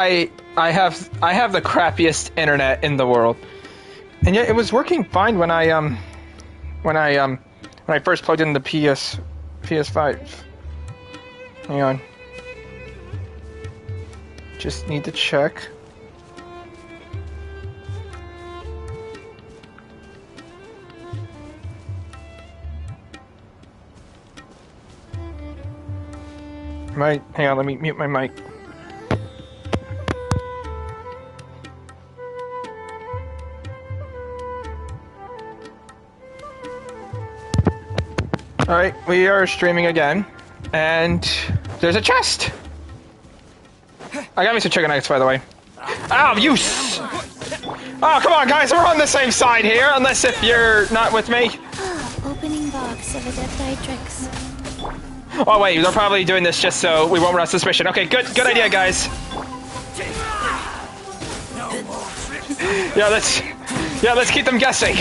I have the crappiest internet in the world, and yet it was working fine when I first plugged in the PS5. Hang on. Just need to check. Hang on, let me mute my mic. Alright, we are streaming again, and there's a chest! I got me some chicken nuggets, by the way. Ow, you Oh, come on, guys, we're on the same side here, unless if you're not with me. Opening box of Adepti-Trix. Oh, wait, they're probably doing this just so we won't run suspicion. Okay, good idea, guys. Yeah, let's keep them guessing.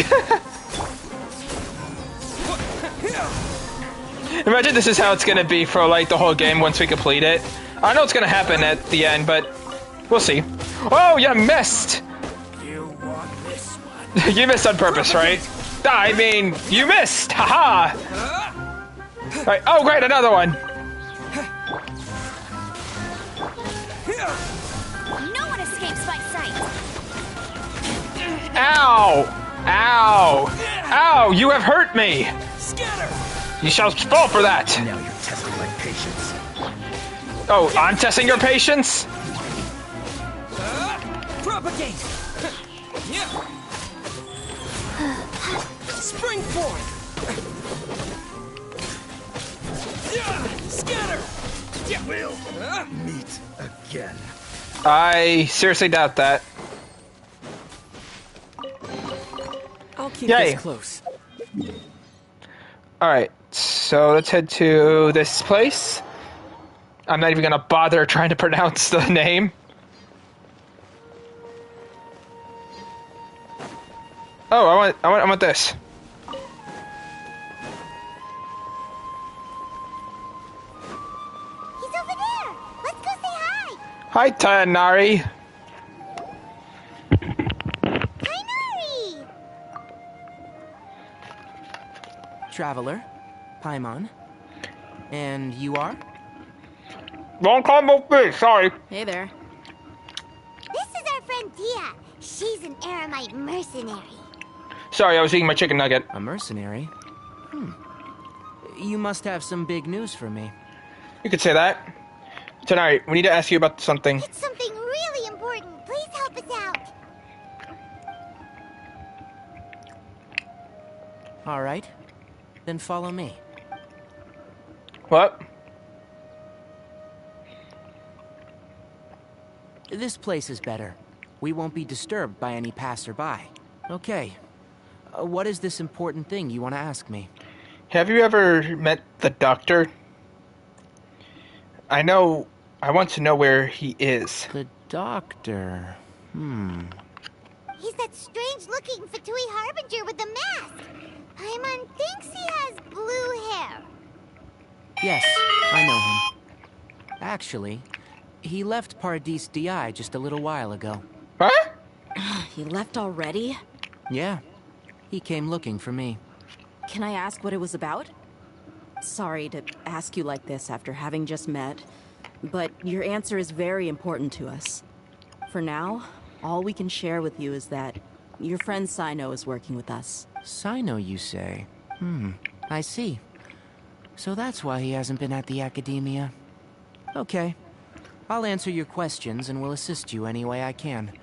Imagine this is how it's gonna be for like the whole game once we complete it. I know it's gonna happen at the end, but we'll see. Oh, you missed! You want this one? You missed on purpose, right? I mean, you missed! Haha! Right. Oh, great, another one! No one escapes my sight! Ow! Ow! Ow! You have hurt me! Scatter! You shall fall for that! Now you're testing my patience. Oh, I'm testing your patience? Propagate! Spring forth! Scatter! We'll meet again. I seriously doubt that. I'll keep Yay. this close. Alright, so let's head to this place. I'm not even gonna bother trying to pronounce the name. Oh, I want this. He's over there! Let's go say hi! Hi, Tayanari. Hi, Nari! Traveler, Paimon. And you are? Long time no see, sorry. Hey there. This is our friend Dia. She's an Aramite mercenary. Sorry, I was eating my chicken nugget. A mercenary? You must have some big news for me. You could say that. Tayanari, we need to ask you about something. It's something really important. Please help us out. All right. Then follow me. What? This place is better. We won't be disturbed by any passerby. Okay. What is this important thing you want to ask me? Have you ever met the doctor? I want to know where he is. The doctor. He's that strange-looking Fatui Harbinger with the mask. Paimon thinks he has blue hair. Yes, I know him. Actually, he left Paradis DI just a little while ago. Huh? He left already? Yeah. He came looking for me. Can I ask what it was about? Sorry to ask you like this after having just met, but your answer is very important to us. For now, all we can share with you is that your friend Sino is working with us. Sino, you say? I see. So that's why he hasn't been at the academia. Okay. I'll answer your questions and will assist you any way I can.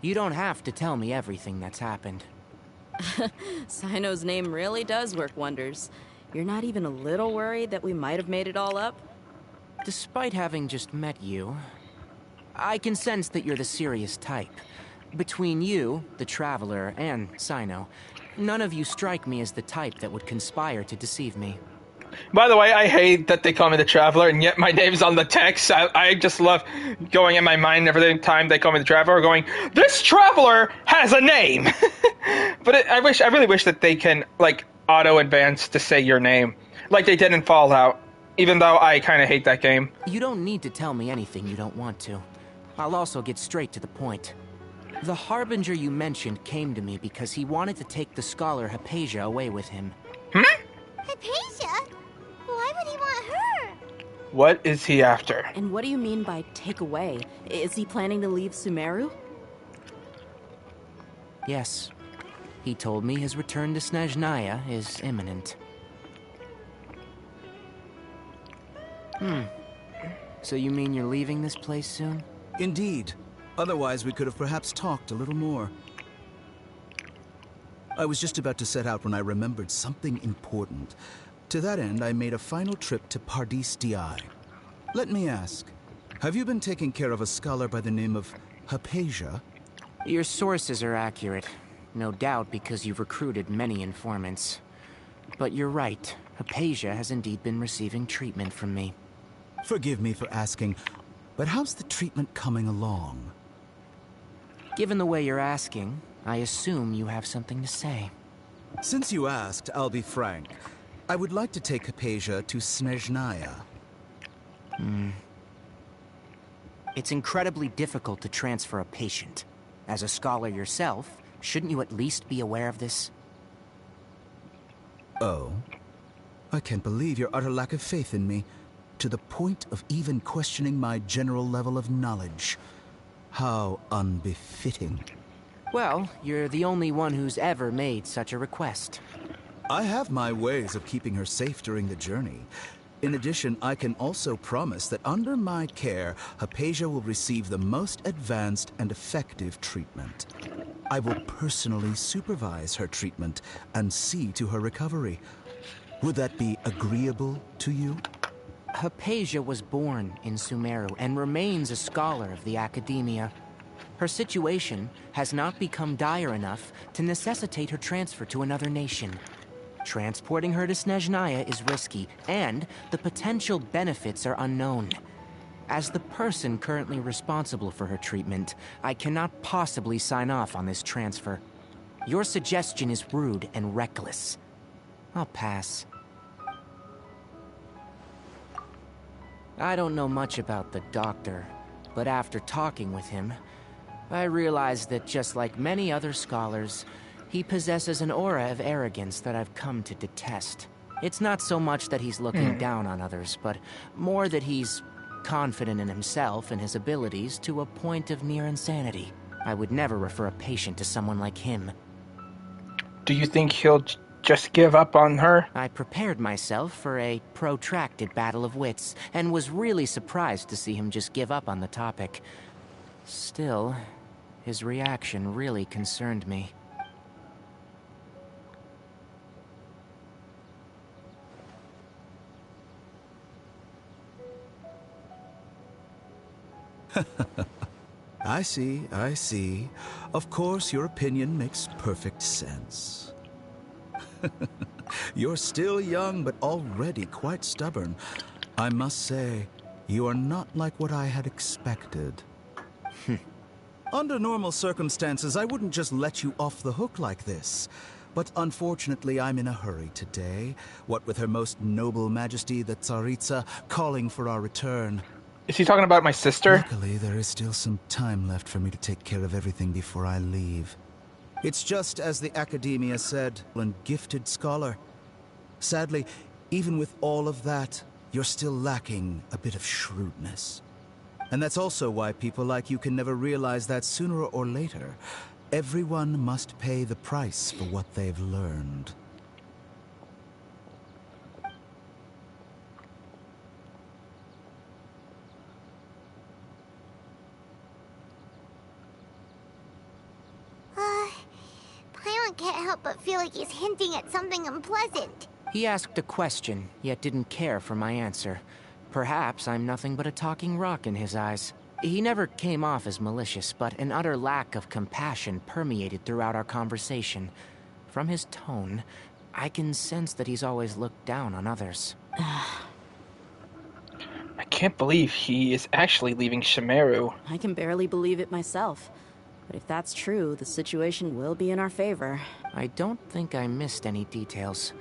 You don't have to tell me everything that's happened. Sino's name really does work wonders. You're not even a little worried that we might have made it all up? Despite having just met you, I can sense that you're the serious type. Between you, the Traveler, and Sino, none of you strike me as the type that would conspire to deceive me. By the way, I hate that they call me the Traveler, and yet my name's on the text. I just love going in my mind every time they call me the Traveler, going, this Traveler has a name! But I really wish that they can, like, auto-advance to say your name, like they did in Fallout, even though I kind of hate that game. You don't need to tell me anything you don't want to. I'll also get straight to the point. The Harbinger you mentioned came to me because he wanted to take the scholar Hypatia away with him. Hypatia? Why would he want her? What is he after? And what do you mean by take away? Is he planning to leave Sumeru? Yes. He told me his return to Snezhnaya is imminent. So you mean you're leaving this place soon? Indeed. Otherwise, we could have perhaps talked a little more. I was just about to set out when I remembered something important. To that end, I made a final trip to Pardis Di. Let me ask, have you been taking care of a scholar by the name of Hypatia? Your sources are accurate. No doubt because you've recruited many informants. But you're right. Hypatia has indeed been receiving treatment from me. Forgive me for asking, but how's the treatment coming along? Given the way you're asking, I assume you have something to say. Since you asked, I'll be frank. I would like to take Hypatia to Snezhnaya. It's incredibly difficult to transfer a patient. As a scholar yourself, shouldn't you at least be aware of this? Oh? I can't believe your utter lack of faith in me, to the point of even questioning my general level of knowledge. How unbefitting. Well, you're the only one who's ever made such a request. I have my ways of keeping her safe during the journey. In addition, I can also promise that under my care, Hypatia will receive the most advanced and effective treatment. I will personally supervise her treatment and see to her recovery. Would that be agreeable to you? Hypatia was born in Sumeru and remains a scholar of the Academia. Her situation has not become dire enough to necessitate her transfer to another nation. Transporting her to Snezhnaya is risky, and the potential benefits are unknown. As the person currently responsible for her treatment, I cannot possibly sign off on this transfer. Your suggestion is rude and reckless. I'll pass. I don't know much about the doctor, but after talking with him, I realized that just like many other scholars, he possesses an aura of arrogance that I've come to detest. It's not so much that he's looking down on others, but more that he's confident in himself and his abilities to a point of near insanity. I would never refer a patient to someone like him. Do you think he'll just give up on her? I prepared myself for a protracted battle of wits, and was really surprised to see him just give up on the topic. Still, his reaction really concerned me. I see. Of course, your opinion makes perfect sense. You're still young, but already quite stubborn. I must say, you are not like what I had expected. Under normal circumstances, I wouldn't just let you off the hook like this. But unfortunately, I'm in a hurry today, what with Her Most Noble Majesty the Tsaritsa calling for our return. Is he talking about my sister? Luckily, there is still some time left for me to take care of everything before I leave. It's just as the Academia said, a gifted scholar. Sadly, even with all of that, you're still lacking a bit of shrewdness. And that's also why people like you can never realize that sooner or later, everyone must pay the price for what they've learned. Paimon can't help but feel like he's hinting at something unpleasant. He asked a question, yet didn't care for my answer. Perhaps I'm nothing but a talking rock in his eyes. He never came off as malicious, but an utter lack of compassion permeated throughout our conversation. From his tone, I can sense that he's always looked down on others. I can't believe he is actually leaving Sumeru. I can barely believe it myself. But if that's true, the situation will be in our favor. I don't think I missed any details.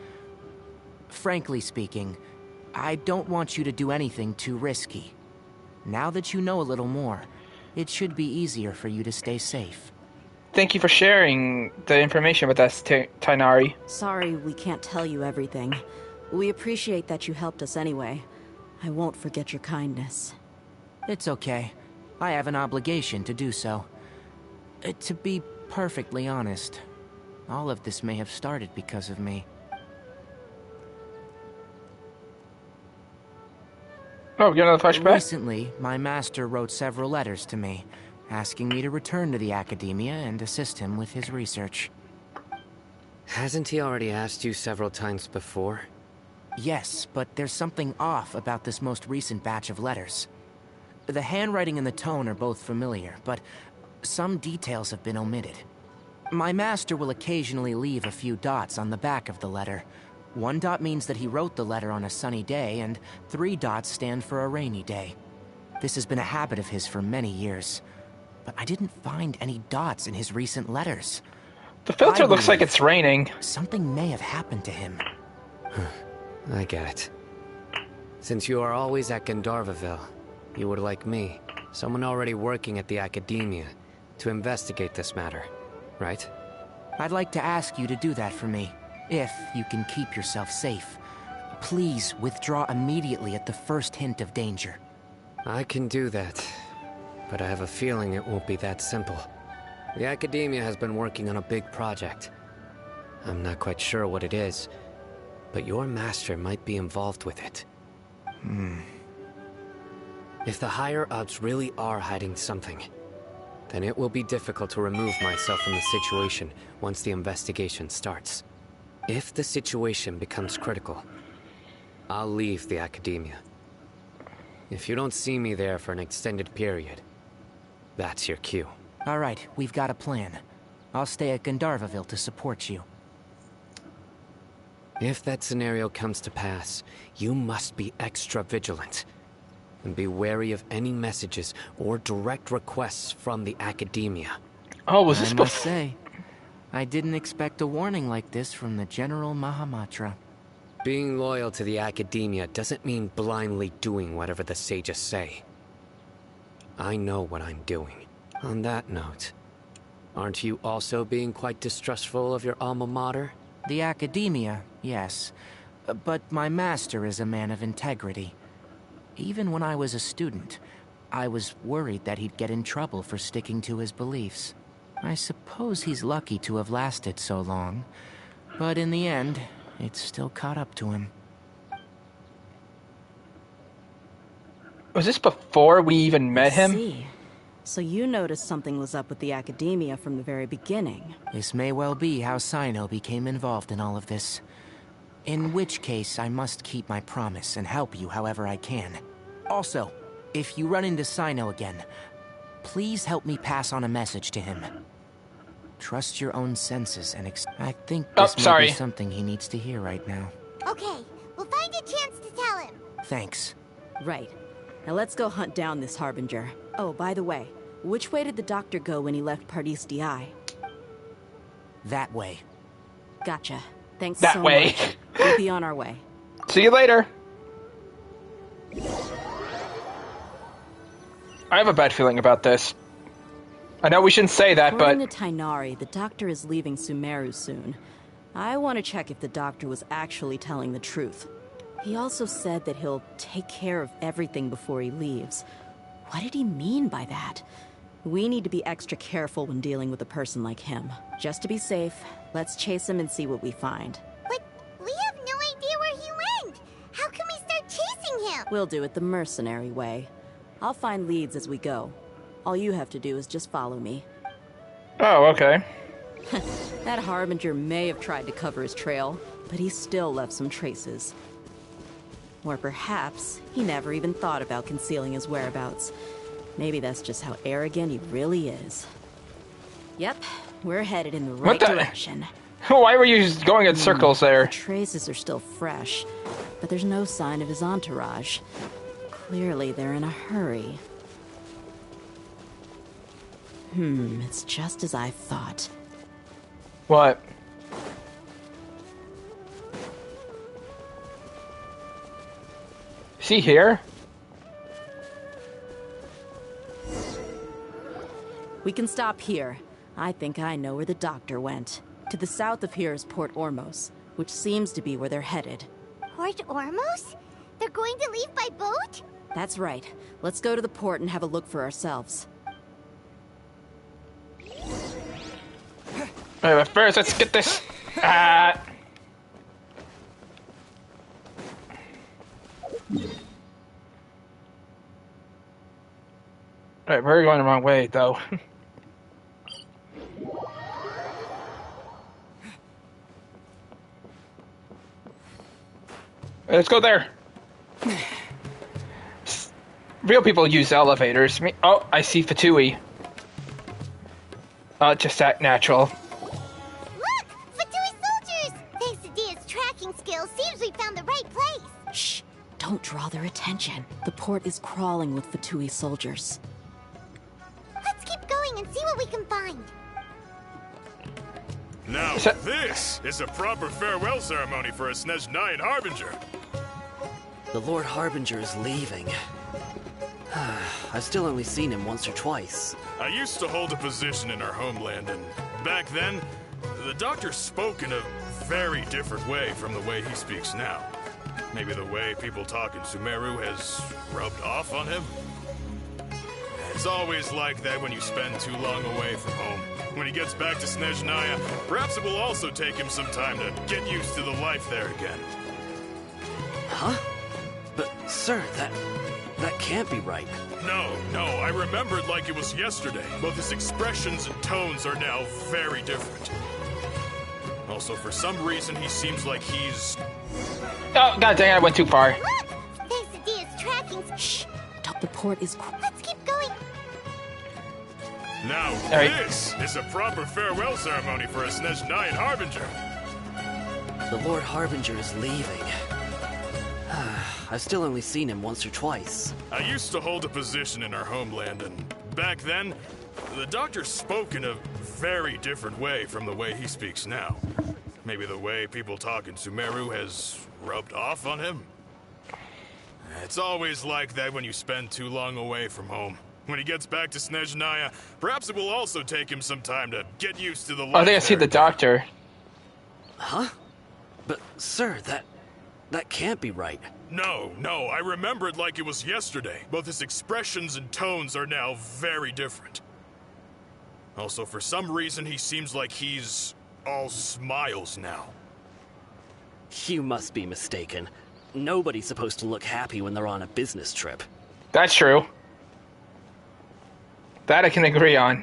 Frankly speaking, I don't want you to do anything too risky. Now that you know a little more, It should be easier for you to stay safe. Thank you for sharing the information with us, Tainari. Sorry we can't tell you everything. We appreciate that you helped us anyway. I won't forget your kindness. It's okay. I have an obligation to do so. To be perfectly honest, all of this may have started because of me. Oh, we got another flashback? Recently, my master wrote several letters to me, asking me to return to the Academia and assist him with his research. Hasn't he already asked you several times before? Yes, but there's something off about this most recent batch of letters. The handwriting and the tone are both familiar, but some details have been omitted. My master will occasionally leave a few dots on the back of the letter. 1 dot means that he wrote the letter on a sunny day, and 3 dots stand for a rainy day. This has been a habit of his for many years, but I didn't find any dots in his recent letters. The filter I looks like believe it's raining. something may have happened to him. I get it. Since you are always at Gandharvaville, you would like me, someone already working at the Academia, to investigate this matter, right? I'd like to ask you to do that for me, if you can keep yourself safe. Please withdraw immediately at the first hint of danger. I can do that, but I have a feeling it won't be that simple. The Academia has been working on a big project. I'm not quite sure what it is, but your master might be involved with it. If the higher-ups really are hiding something, then it will be difficult to remove myself from the situation once the investigation starts. If the situation becomes critical, I'll leave the Academia. If you don't see me there for an extended period, that's your cue. All right, we've got a plan. I'll stay at Gandharvaville to support you. If that scenario comes to pass, you must be extra vigilant. And be wary of any messages or direct requests from the Academia. Oh, was this I must before? say, I didn't expect a warning like this from the General Mahamatra. Being loyal to the Academia doesn't mean blindly doing whatever the sages say. I know what I'm doing. On that note, aren't you also being quite distrustful of your alma mater? The Academia, yes. But my master is a man of integrity. Even when I was a student, I was worried that he'd get in trouble for sticking to his beliefs. I suppose he's lucky to have lasted so long, but in the end, it's still caught up to him. Was this before we even met him? See. So you noticed something was up with the Academia from the very beginning. This may well be how Sino became involved in all of this. In which case, I must keep my promise and help you however I can. Also, if you run into Sino again, please help me pass on a message to him. Trust your own senses and I think this may be something he needs to hear right now. Okay, we'll find a chance to tell him. Thanks. Right. Now let's go hunt down this Harbinger. Oh, by the way, which way did the doctor go when he left Pardis DI? That way. Gotcha. Thanks That so way. much. We'll be on our way. See you later. I have a bad feeling about this. I know we shouldn't say that, but... According to Tainari, the doctor is leaving Sumeru soon. I want to check if the doctor was actually telling the truth. He also said that he'll take care of everything before he leaves. What did he mean by that? We need to be extra careful when dealing with a person like him. Just to be safe, let's chase him and see what we find. But we have no idea where he went. How can we start chasing him? We'll do it the mercenary way. I'll find leads as we go. All you have to do is just follow me. Oh, okay. That Harbinger may have tried to cover his trail, but he still left some traces. Or perhaps he never even thought about concealing his whereabouts. Maybe that's just how arrogant he really is. Yep, we're headed in the right direction. Why were you just going in circles there? The traces are still fresh, but there's no sign of his entourage. Clearly they're in a hurry. It's just as I thought. What? Is he here? We can stop here. I think I know where the doctor went. To the south of here is Port Ormos, which seems to be where they're headed. Port Ormos? They're going to leave by boat? That's right. Let's go to the port and have a look for ourselves. Alright, but first, let's get this. Alright, we're going the wrong way, though. Let's go there. Real people use elevators. Oh, I see Fatui. Just act natural. Look! Fatui soldiers! Thanks to Dia's tracking skills, seems we found the right place. Shh! Don't draw their attention. The port is crawling with Fatui soldiers. Let's keep going and see what we can find. Now, this is a proper farewell ceremony for a Snezhnayan Harbinger. The Lord Harbinger is leaving. I've still only seen him once or twice. I used to hold a position in our homeland, and back then, the doctor spoke in a very different way from the way he speaks now. Maybe the way people talk in Sumeru has rubbed off on him? It's always like that when you spend too long away from home. When he gets back to Snezhnaya, perhaps it will also take him some time to get used to the life there again. Huh? But, sir, that can't be right. No, I remembered like it was yesterday. Both his expressions and tones are now very different. Also, for some reason, he seems like he's... Oh, god dang it, I went too far. Look! Thanks to Dia's tracking... Shh! The port is... Let's keep going. Now, right. This is a proper farewell ceremony for a Snezhnayan Harbinger. The Lord Harbinger is leaving. I've still only seen him once or twice. I used to hold a position in our homeland, and back then, the doctor spoke in a very different way from the way he speaks now. Maybe the way people talk in Sumeru has rubbed off on him? It's always like that when you spend too long away from home. When he gets back to Snezhnaya, perhaps it will also take him some time to get used to the life I think I see there. the doctor. Huh? But, sir, that can't be right. No, I remembered like it was yesterday. Both his expressions and tones are now very different. Also, for some reason, he seems like he's all smiles now. You must be mistaken. Nobody's supposed to look happy when they're on a business trip. That's true. That I can agree on.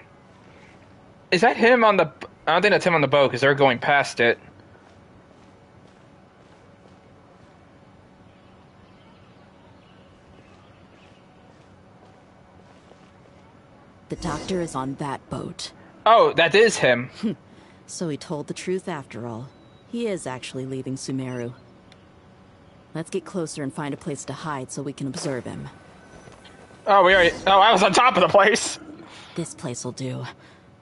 Is that him on the... I don't think that's him on the boat, because they're going past it. The doctor is on that boat. Oh, that is him. So he told the truth after all. He is actually leaving Sumeru. Let's get closer and find a place to hide so we can observe him. Oh, we already... Oh, I was on top of the place. This place will do.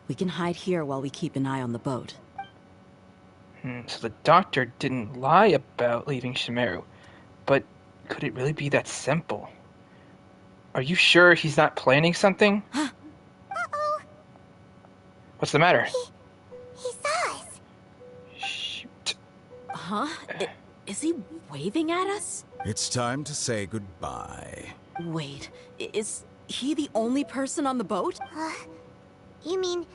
We can hide here while we keep an eye on the boat. So the doctor didn't lie about leaving Sumeru. But could it really be that simple? Are you sure he's not planning something? Uh-oh. What's the matter? He saw us. Shoot. Huh? Is he waving at us? It's time to say goodbye. Wait, is he the only person on the boat? You mean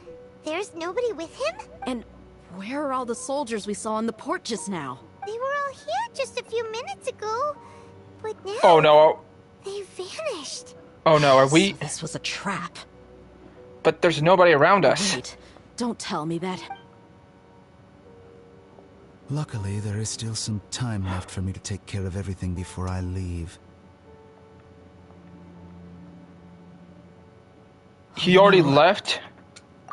there's nobody with him? And where are all the soldiers we saw in the port just now? They were all here just a few minutes ago. But now... Oh no. They vanished. Oh no, are we... So this was a trap. But there's nobody around us. Wait, don't tell me that. Luckily, there is still some time left for me to take care of everything before I leave. He already left?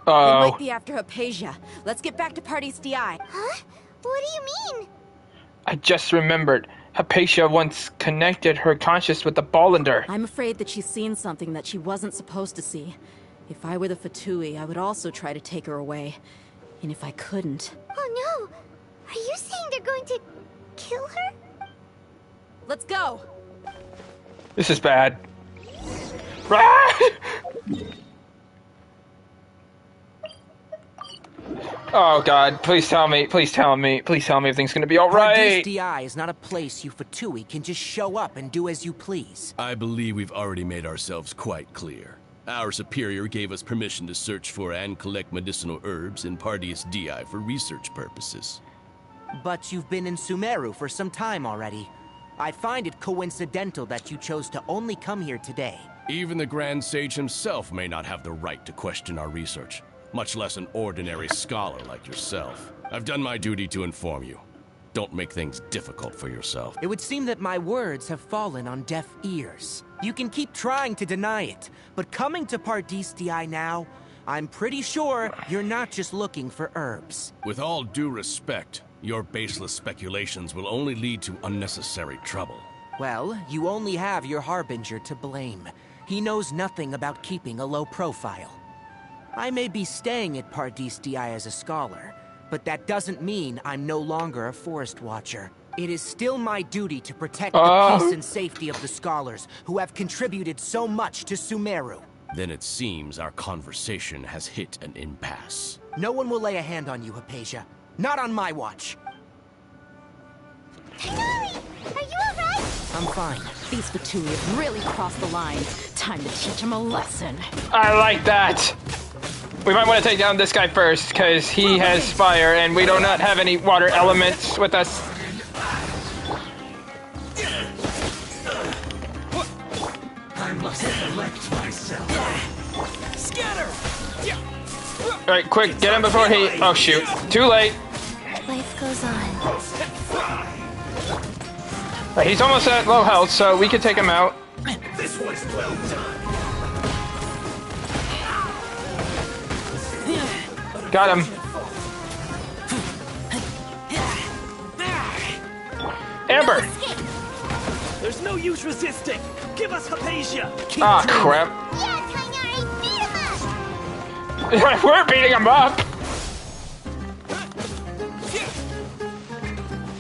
They Oh. might be after Hypatia. Let's get back to Party's DI. Huh? What do you mean? I just remembered. Hypatia once connected her conscious with the Ballander. I'm afraid that she's seen something that she wasn't supposed to see. If I were the Fatui, I would also try to take her away. And if I couldn't... Oh no! Are you saying they're going to kill her? Let's go! This is bad. Ah! Oh God! Please tell me! Please tell me! Please tell me everything's gonna be all right. Pardees DI is not a place you Fatui can just show up and do as you please. I believe we've already made ourselves quite clear. Our superior gave us permission to search for and collect medicinal herbs in Pardees DI for research purposes. But you've been in Sumeru for some time already. I find it coincidental that you chose to only come here today. Even the Grand Sage himself may not have the right to question our research, much less an ordinary scholar like yourself. I've done my duty to inform you. Don't make things difficult for yourself. It would seem that my words have fallen on deaf ears. You can keep trying to deny it, but coming to Pardees DI now, I'm pretty sure you're not just looking for herbs. With all due respect, your baseless speculations will only lead to unnecessary trouble. Well, you only have your Harbinger to blame. He knows nothing about keeping a low profile. I may be staying at Pardees DI as a scholar, but that doesn't mean I'm no longer a Forest Watcher. It is still my duty to protect the peace and safety of the scholars who have contributed so much to Sumeru. Then it seems our conversation has hit an impasse. No one will lay a hand on you, Hypatia. Not on my watch. Tigari, are you alright? I'm fine. These Fatui have really crossed the line. Time to teach them a lesson. I like that. We might want to take down this guy first, because he has fire, and we do not have any water elements with us. I must collect myself. Scatter! Alright, quick, get him before he... Oh, shoot. Too late. Life goes on. Right, he's almost at low health, so we can take him out. This was well done. Got him. Amber! There's no use resisting. Give us Hypatia. Ah, crap. Yeah, Tigari, beat him up! We're beating him up!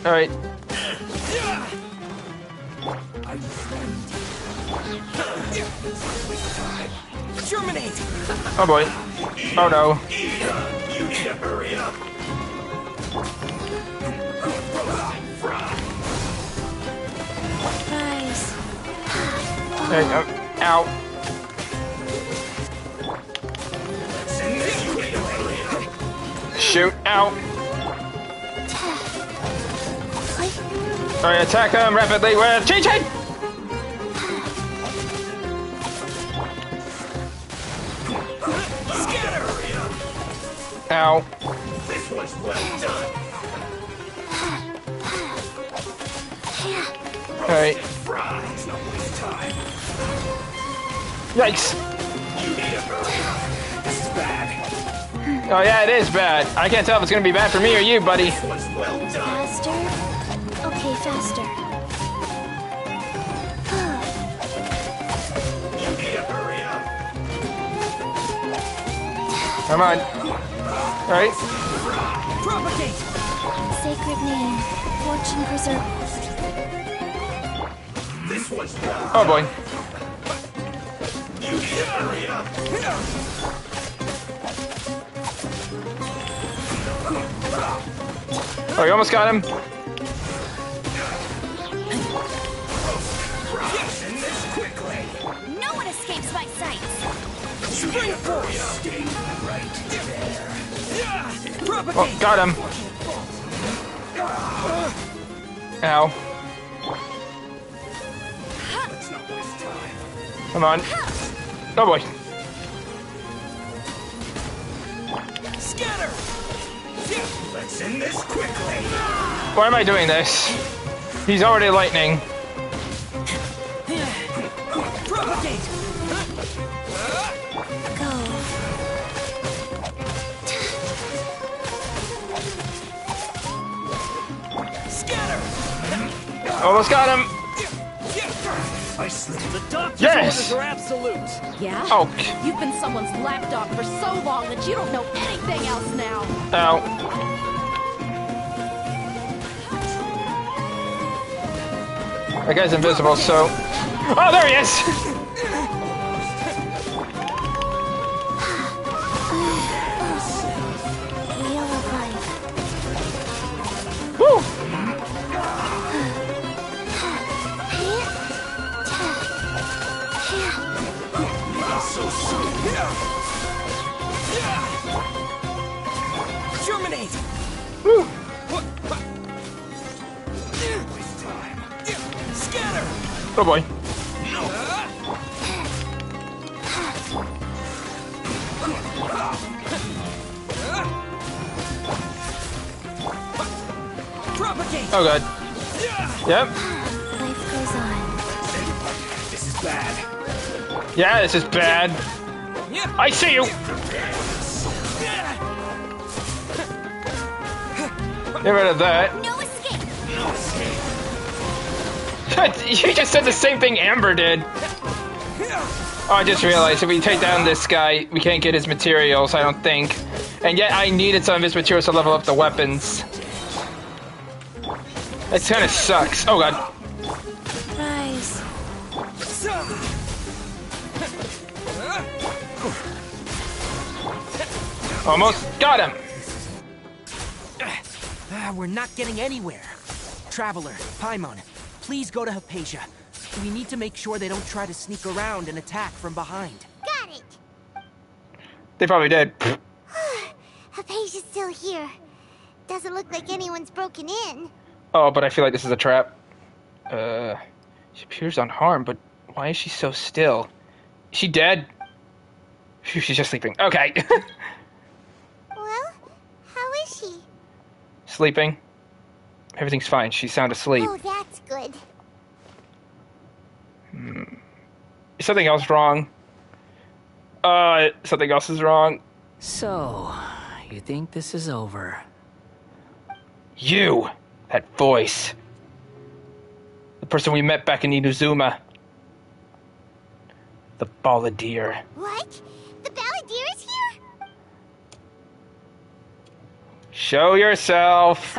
Alright. Germinate! Oh boy. Oh no. You need to hurry up. Rise. There you go. Ow. Shoot. Ow. Alright, attack him rapidly with Chi-Chi! Ow. This was well done. Alright. Fries, no waste time. Yikes. You need to hurry up. This is bad. Oh yeah, it is bad. I can't tell if it's gonna be bad for me or you, buddy. This was well done. Faster? Okay, faster. You need to hurry up. Come on. Alright. Propagate. Sacred name. Fortune preserve. This was well Oh boy. You need to hurry up. Oh, you almost got him. Send this quickly. No one escapes my sights. Spring force. Stay right there. Oh, got him. Ow. Let's not waste time. Come on. Oh boy. Scatter. Let's end this quickly. Why am I doing this? He's already lightning. Propagate. Go. Scatter. Almost got him. I slipped. The doctor's Yes! orders are absolute. Yeah? Oh. You've been someone's lapdog for so long that you don't know anything else now. Ow. That guy's invisible, so... Oh, there he is! Heal over. Oh boy. Oh god. Yep. Life goes on. This is bad. Yeah, this is bad. I see you. Get rid of that. No escape. You just said the same thing Amber did. Oh, I just realized if we take down this guy, we can't get his materials, I don't think. And yet I needed some of his materials to level up the weapons. That kind of sucks. Oh god. Rise. Almost got him. We're not getting anywhere. Traveler, Paimon, please go to Hypatia. We need to make sure they don't try to sneak around and attack from behind. Got it. They probably did. Hypatia's still here. Doesn't look like anyone's broken in. Oh, but I feel like this is a trap. She appears unharmed, but why is she so still? Is she dead? Phew, she's just sleeping. Okay. Well, how is she? Sleeping. Everything's fine. She's sound asleep. Oh, that's good. Is something else wrong? Something else is wrong. So, you think this is over? You! That voice. The person we met back in Inuzuma. The Balladeer. What? The Balladeer is here? Show yourself!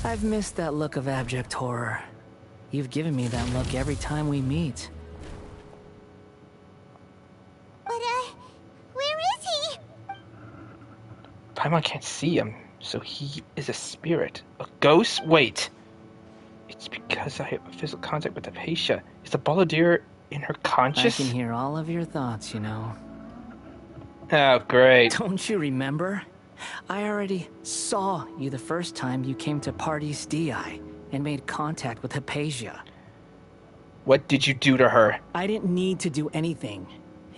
I've missed that look of abject horror. You've given me that look every time we meet. But, where is he? Paimon can't see him, so he is a spirit. A ghost? Wait. It's because I have physical contact with Hypatia. Is the Balladeer in her conscious? I can hear all of your thoughts, you know. Oh, great. Don't you remember? I already saw you the first time you came to Parties DI and made contact with Hypatia. What did you do to her? I didn't need to do anything.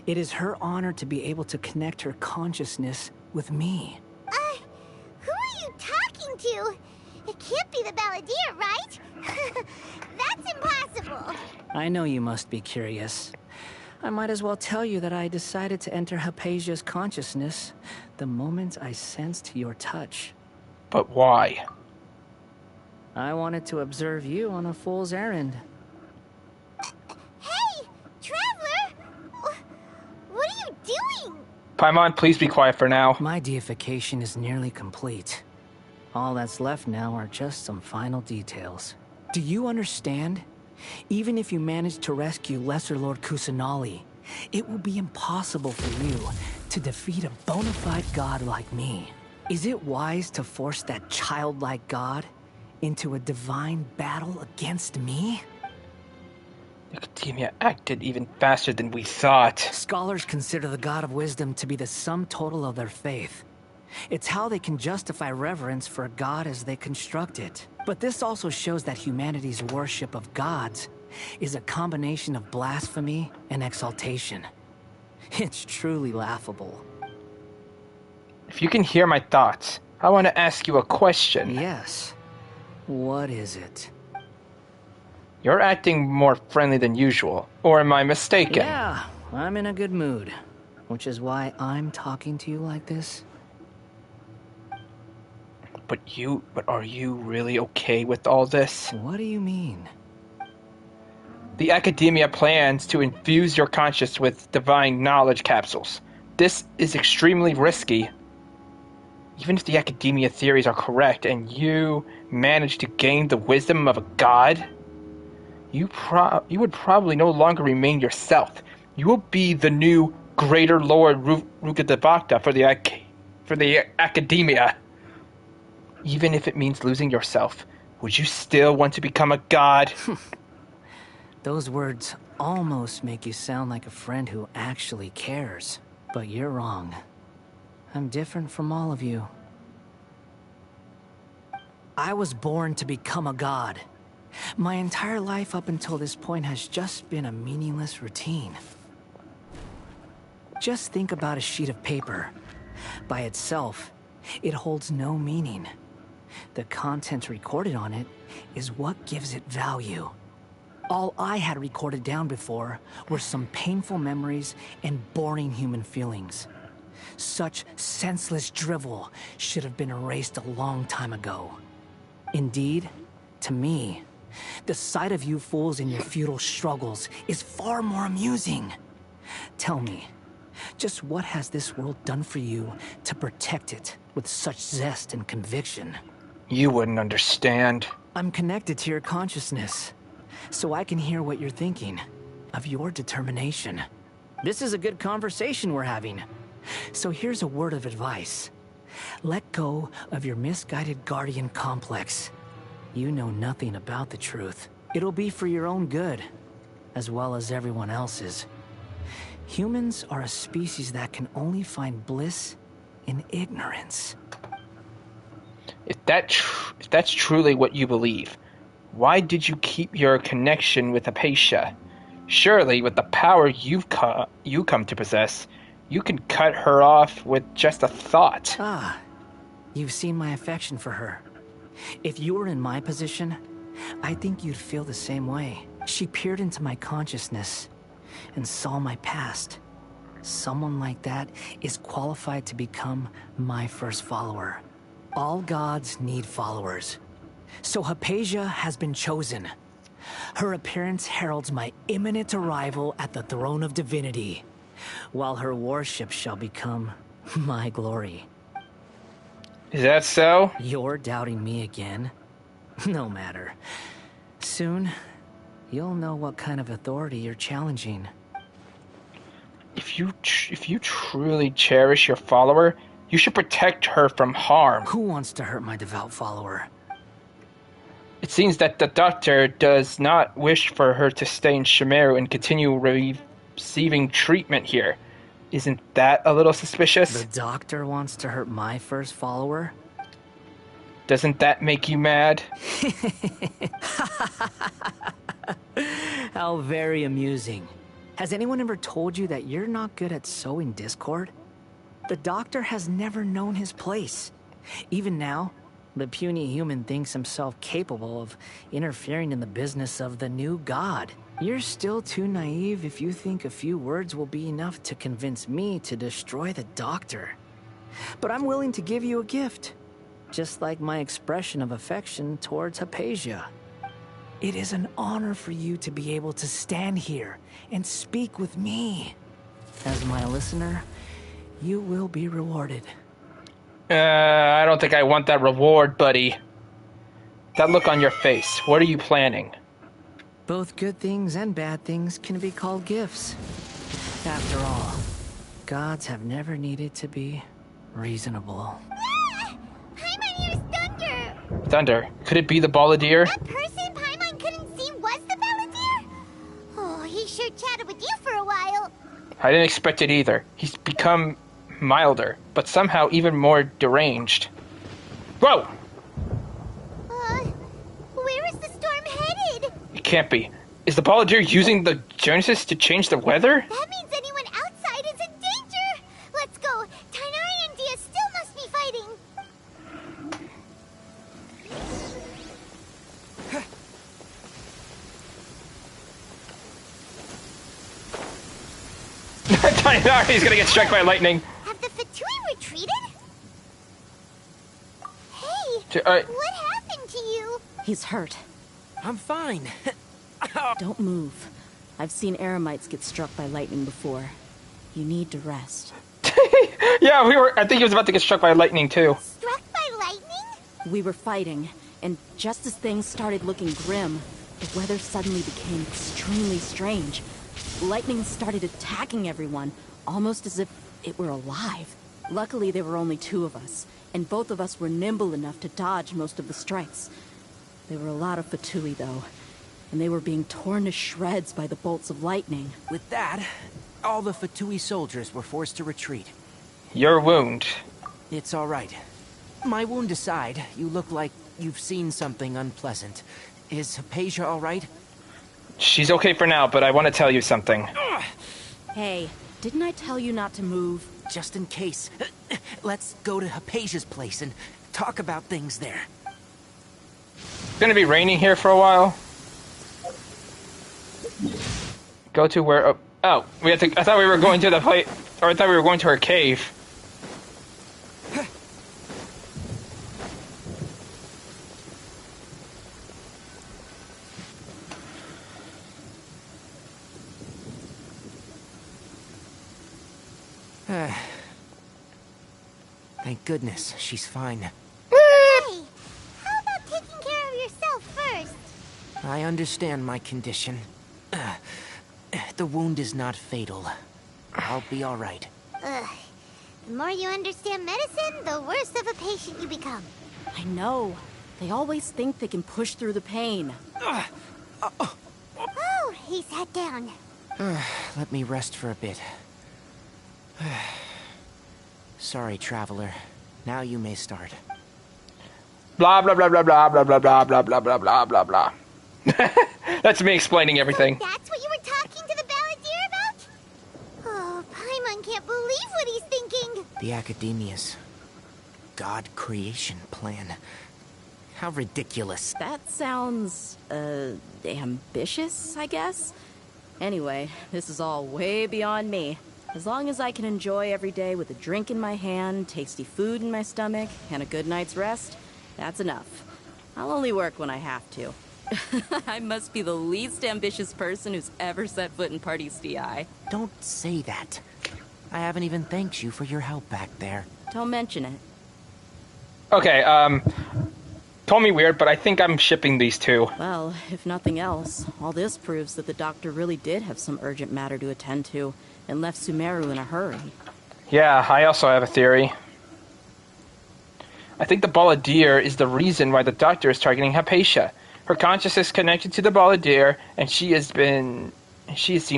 It is her honor to be able to connect her consciousness with me. Who are you talking to? It can't be the Balladeer, right? That's impossible. I know you must be curious. I might as well tell you that I decided to enter Hypatia's consciousness the moment I sensed your touch. But why? I wanted to observe you on a fool's errand. Hey, Traveler! What are you doing? Paimon, please be quiet for now. My deification is nearly complete. All that's left now are just some final details. Do you understand? Even if you manage to rescue Lesser Lord Kusanali, it will be impossible for you to defeat a bona fide god like me. Is it wise to force that childlike god into a divine battle against me? The Academia acted even faster than we thought. Scholars consider the God of Wisdom to be the sum total of their faith. It's how they can justify reverence for a god as they construct it. But this also shows that humanity's worship of gods is a combination of blasphemy and exaltation. It's truly laughable. If you can hear my thoughts, I want to ask you a question. Yes. What is it? You're acting more friendly than usual, or am I mistaken? Yeah, I'm in a good mood, which is why I'm talking to you like this. But are you really okay with all this? What do you mean? The Academia plans to infuse your conscience with divine knowledge capsules. This is extremely risky. Even if the Academia theories are correct and you manage to gain the wisdom of a god, you would probably no longer remain yourself. You will be the new Greater Lord Rukadabakta for the Academia. Even if it means losing yourself, would you still want to become a god? Those words almost make you sound like a friend who actually cares. But you're wrong. I'm different from all of you. I was born to become a god. My entire life up until this point has just been a meaningless routine. Just think about a sheet of paper. By itself, it holds no meaning. The content recorded on it is what gives it value. All I had recorded down before were some painful memories and boring human feelings. Such senseless drivel should have been erased a long time ago. Indeed, to me, the sight of you fools in your futile struggles is far more amusing. Tell me, just what has this world done for you to protect it with such zest and conviction? You wouldn't understand. I'm connected to your consciousness, so I can hear what you're thinking, of your determination. This is a good conversation we're having. So here's a word of advice. Let go of your misguided guardian complex. You know nothing about the truth. It'll be for your own good, as well as everyone else's. Humans are a species that can only find bliss in ignorance. If that's truly what you believe, why did you keep your connection with Hypatia? Surely, with the power you come to possess, you can cut her off with just a thought. Ah, you've seen my affection for her. If you were in my position, I think you'd feel the same way. She peered into my consciousness and saw my past. Someone like that is qualified to become my first follower. All gods need followers. So Hypatia has been chosen. Her appearance heralds my imminent arrival at the throne of divinity, while her worship shall become my glory. Is that so? You're doubting me again? No matter. Soon, you'll know what kind of authority you're challenging. If you truly cherish your follower, you should protect her from harm. Who wants to hurt my devout follower? It seems that the doctor does not wish for her to stay in Shimeru and continue receiving treatment here. Isn't that a little suspicious? The doctor wants to hurt my first follower? Doesn't that make you mad? How very amusing. Has anyone ever told you that you're not good at sowing discord? The doctor has never known his place. Even now, the puny human thinks himself capable of interfering in the business of the new god. You're still too naive if you think a few words will be enough to convince me to destroy the doctor. But I'm willing to give you a gift, just like my expression of affection towards Hypatia. It is an honor for you to be able to stand here and speak with me. As my listener, you will be rewarded. I don't think I want that reward, buddy. That look on your face, what are you planning? Both good things and bad things can be called gifts. After all, gods have never needed to be reasonable. Ah! Paimon hears thunder! Thunder, could it be the Balladeer? That person Paimon couldn't see was the Balladeer? Oh, he sure chatted with you for a while. I didn't expect it either. He's become milder, but somehow even more deranged. Whoa! Where is the storm headed? It can't be. Is the Balladeer using the Genesis to change the weather? That means anyone outside is in danger! Let's go! Tainari and Dia still must be fighting! Tainari's gonna get struck by lightning. Have the Fatui retreated? Hey, What what happened to you? He's hurt. I'm fine. Don't move. I've seen Eremites get struck by lightning before. You need to rest. Yeah, I think he was about to get struck by lightning too. Struck by lightning? We were fighting, and just as things started looking grim, the weather suddenly became extremely strange. Lightning started attacking everyone, almost as if it were alive. Luckily, there were only two of us, and both of us were nimble enough to dodge most of the strikes. There were a lot of Fatui, though, and they were being torn to shreds by the bolts of lightning. With that, all the Fatui soldiers were forced to retreat. Your wound. It's all right. My wound aside, you look like you've seen something unpleasant. Is Hypatia all right? She's okay for now, but I want to tell you something. Hey, didn't I tell you not to move? Just in case. Let's go to Hypatia's place and talk about things there. It's gonna be raining here for a while. Go to where? Oh, we have to. I thought we were going to the place, or I thought we were going to her cave. Thank goodness, she's fine. Hey, how about taking care of yourself first? I understand my condition. The wound is not fatal. I'll be all right. Ugh. The more you understand medicine, the worse of a patient you become. I know. They always think they can push through the pain. Oh, he sat down. Let me rest for a bit. Sorry, traveler. Now you may start. Blah blah blah blah blah blah blah blah blah blah blah blah blah blah. That's me explaining everything. So that's what you were talking to the balladeer about? Oh, Paimon can't believe what he's thinking. The Academia's God creation plan. How ridiculous. That sounds, ambitious, I guess? Anyway, this is all way beyond me. As long as I can enjoy every day with a drink in my hand, tasty food in my stomach, and a good night's rest, that's enough. I'll only work when I have to. I must be the least ambitious person who's ever set foot in Party's DI. Don't say that. I haven't even thanked you for your help back there. Don't mention it. Okay, call me weird, but I think I'm shipping these two. Well, if nothing else, all this proves that the doctor really did have some urgent matter to attend to, and left Sumeru in a hurry. Yeah, I also have a theory. I think the balladeer is the reason why the doctor is targeting Hypatia. Her consciousness is connected to the balladeer, and she has seen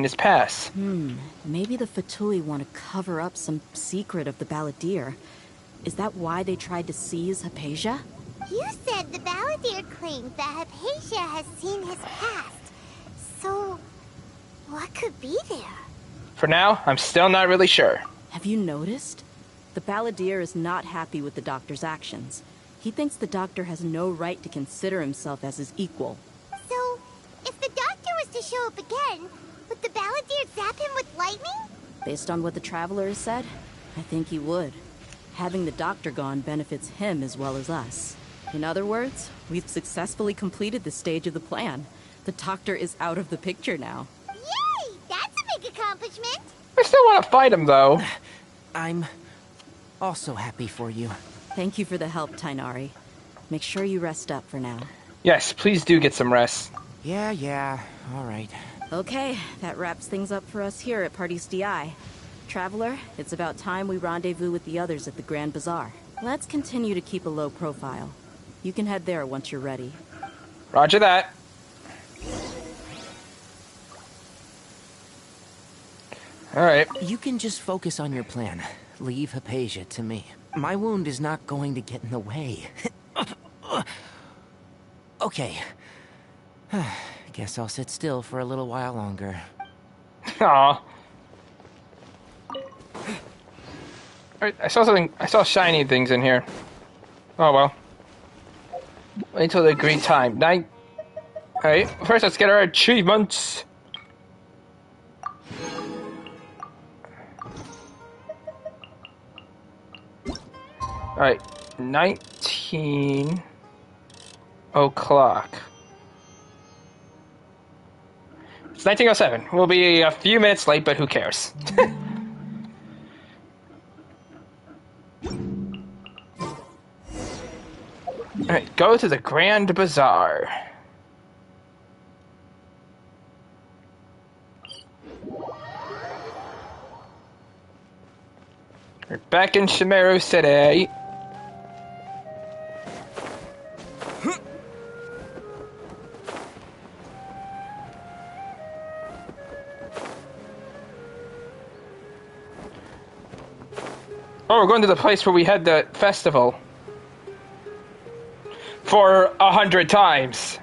his past. Maybe the Fatui want to cover up some secret of the balladeer. Is that why they tried to seize Hypatia? You said the balladeer claims that Hypatia has seen his past. So, what could be there? For now, I'm still not really sure. Have you noticed? The balladeer is not happy with the doctor's actions. He thinks the doctor has no right to consider himself as his equal. So, if the doctor was to show up again, would the balladeer zap him with lightning? Based on what the traveler has said, I think he would. Having the doctor gone benefits him as well as us. In other words, we've successfully completed this stage of the plan. The doctor is out of the picture now. Yay! That's a big accomplishment! I still want to fight him, though. I'm also happy for you. Thank you for the help, Tainari. Make sure you rest up for now. Yes, please do get some rest. Yeah, all right. Okay, that wraps things up for us here at Party's DI. Traveler, it's about time we rendezvous with the others at the Grand Bazaar. Let's continue to keep a low profile. You can head there once you're ready. Roger that. Alright. You can just focus on your plan. Leave Hypatia to me. My wound is not going to get in the way. Okay. Guess I'll sit still for a little while longer. Aw. Alright, I saw something. I saw shiny things in here. Oh well. Wait until the agreed time. Alright, first let's get our achievements. Alright, 19 o'clock. It's 19:07. We'll be a few minutes late, but who cares? Alright, go to the Grand Bazaar. We're back in Sumeru City. Oh, we're going to the place where we had the festival. For 100 times.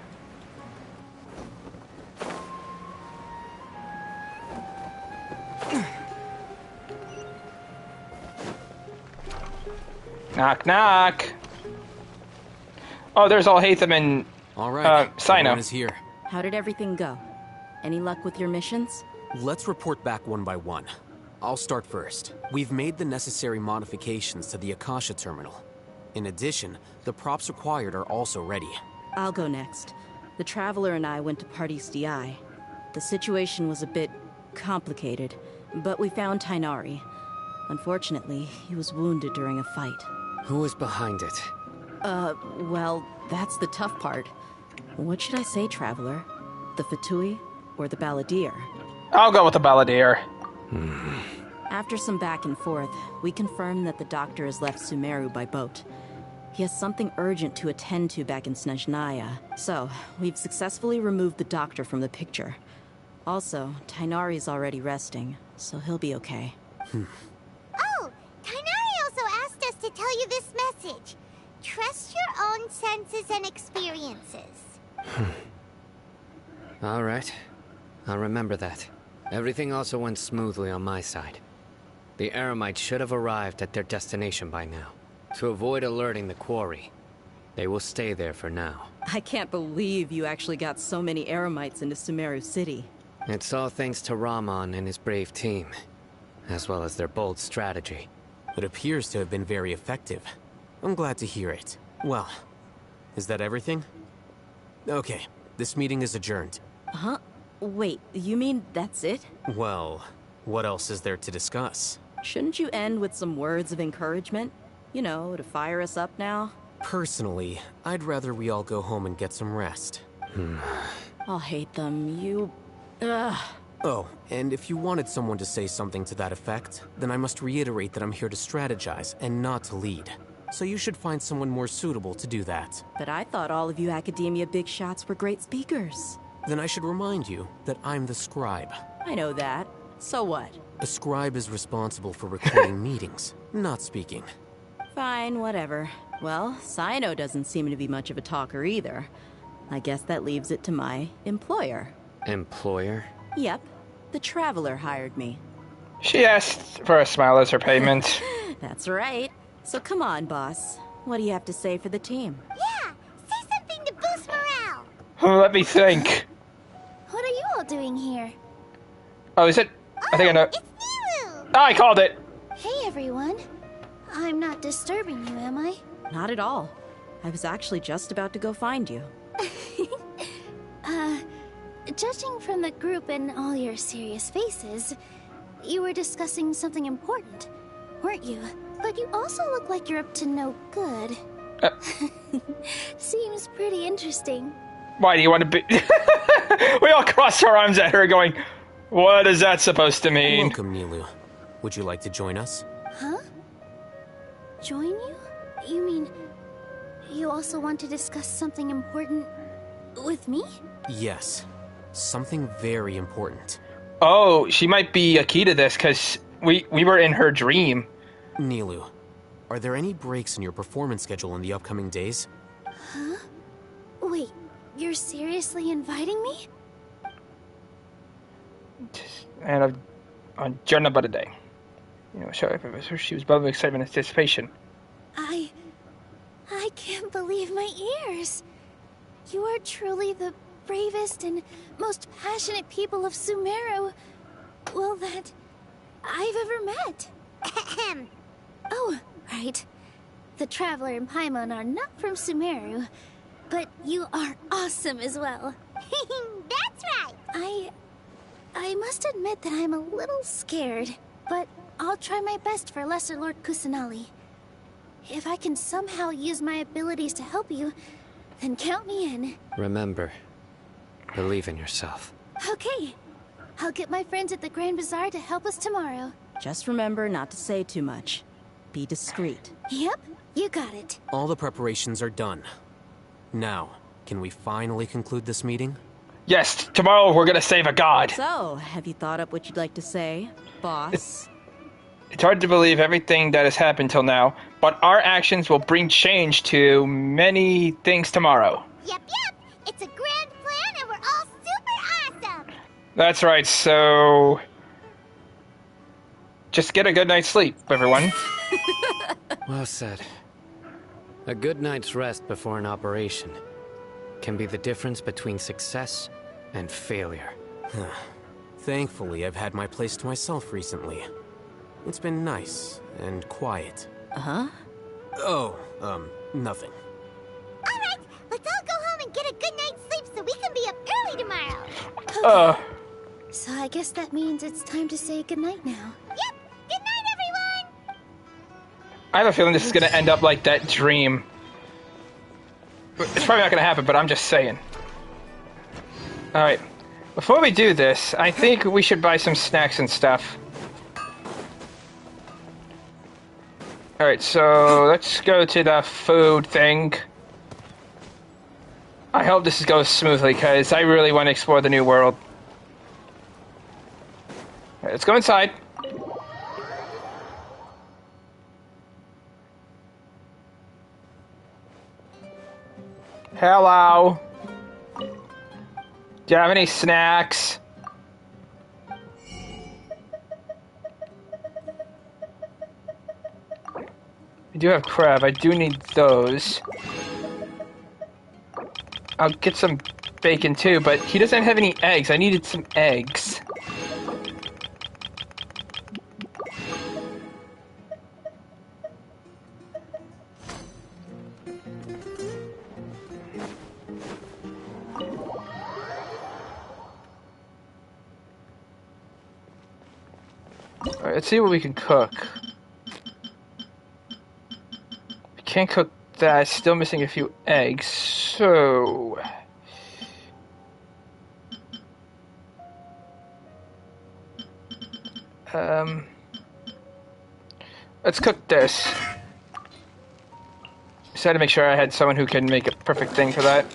Knock, knock. Oh, there's all Hatham and All right, Sino. everyone is here. How did everything go? Any luck with your missions? Let's report back one by one. I'll start first. We've made the necessary modifications to the Akasha terminal. In addition, the props required are also ready. I'll go next. The Traveler and I went to Party's DI. The situation was a bit complicated, but we found Tainari. Unfortunately, he was wounded during a fight. Who was behind it? Well, that's the tough part. What should I say, Traveler? The Fatui or the Balladeer? I'll go with the Balladeer. After some back and forth, we confirmed that the doctor has left Sumeru by boat. He has something urgent to attend to back in Snezhnaya, so we've successfully removed the doctor from the picture. Also, Tainari's already resting, so he'll be okay. Oh, Tainari also asked us to tell you this message. Trust your own senses and experiences. All right. I'll remember that. Everything also went smoothly on my side. The Eremites should have arrived at their destination by now. To avoid alerting the quarry, they will stay there for now. I can't believe you actually got so many Eremites into Sumeru City. It's all thanks to Rahman and his brave team, as well as their bold strategy. It appears to have been very effective. I'm glad to hear it. Well, is that everything? Okay, this meeting is adjourned. Huh? Wait, you mean that's it? Well, what else is there to discuss? Shouldn't you end with some words of encouragement? You know, to fire us up now? Personally, I'd rather we all go home and get some rest. I'll hate them. You... Ugh. Oh, and if you wanted someone to say something to that effect, then I must reiterate that I'm here to strategize and not to lead. So you should find someone more suitable to do that. But I thought all of you Academia big shots were great speakers. Then I should remind you that I'm the scribe. I know that. So what? A scribe is responsible for recording meetings, not speaking. Fine, whatever. Well, Sino doesn't seem to be much of a talker either. I guess that leaves it to my employer. Employer? Yep. The Traveler hired me. She asked for a smile as her payment. That's right. So come on, boss. What do you have to say for the team? Yeah, say something to boost morale. Let me think. What are you all doing here? Oh, is it? I think I know. It's Nilu! Oh, I called it. Hey, everyone. I'm not disturbing you, am I? Not at all. I was actually just about to go find you. Judging from the group and all your serious faces, you were discussing something important, weren't you? But you also look like you're up to no good. Seems pretty interesting. Why do you want to be... We all crossed our arms at her going, what is that supposed to mean? Welcome, Nilu. Would you like to join us? Huh? Join you? You mean you also want to discuss something important with me? Yes. Something very important. Oh, she might be a key to this, because we were in her dream. Nilu, are there any breaks in your performance schedule in the upcoming days? Huh? Wait, you're seriously inviting me? And on Jonah but a day. You know, so she was bubbling with excitement and anticipation. I can't believe my ears. You are truly the bravest and most passionate people of Sumeru, well, that I've ever met. Oh, right. The Traveler and Paimon are not from Sumeru, but you are awesome as well. That's right. I must admit that I'm a little scared, but I'll try my best for Lesser Lord Kusanali. If I can somehow use my abilities to help you, then count me in. Remember, believe in yourself. Okay. I'll get my friends at the Grand Bazaar to help us tomorrow. Just remember not to say too much. Be discreet. Yep, you got it. All the preparations are done. Now, can we finally conclude this meeting? Yes, tomorrow we're gonna save a god. So, have you thought up what you'd like to say, boss? It's hard to believe everything that has happened till now, but our actions will bring change to many things tomorrow. Yep. It's a grand plan and we're all super awesome. That's right, so... just get a good night's sleep, everyone. Well said. A good night's rest before an operation can be the difference between success and failure. Thankfully, I've had my place to myself recently. It's been nice and quiet. Huh? Oh, nothing. Alright, let's all go home and get a good night's sleep so we can be up early tomorrow. So I guess that means it's time to say goodnight now. Yep, good night, everyone! I have a feeling this is gonna end up like that dream. It's probably not gonna happen, but I'm just saying. Alright. Before we do this, I think we should buy some snacks and stuff. Alright, so let's go to the food thing. I hope this goes smoothly, because I really want to explore the new world. Alright, let's go inside. Hello. Do you have any snacks? I do have crab. I do need those. I'll get some bacon too, but he doesn't have any eggs. I needed some eggs. Alright, let's see what we can cook. Can't cook that. Still missing a few eggs. So... let's cook this. Just had to make sure I had someone who can make a perfect thing for that.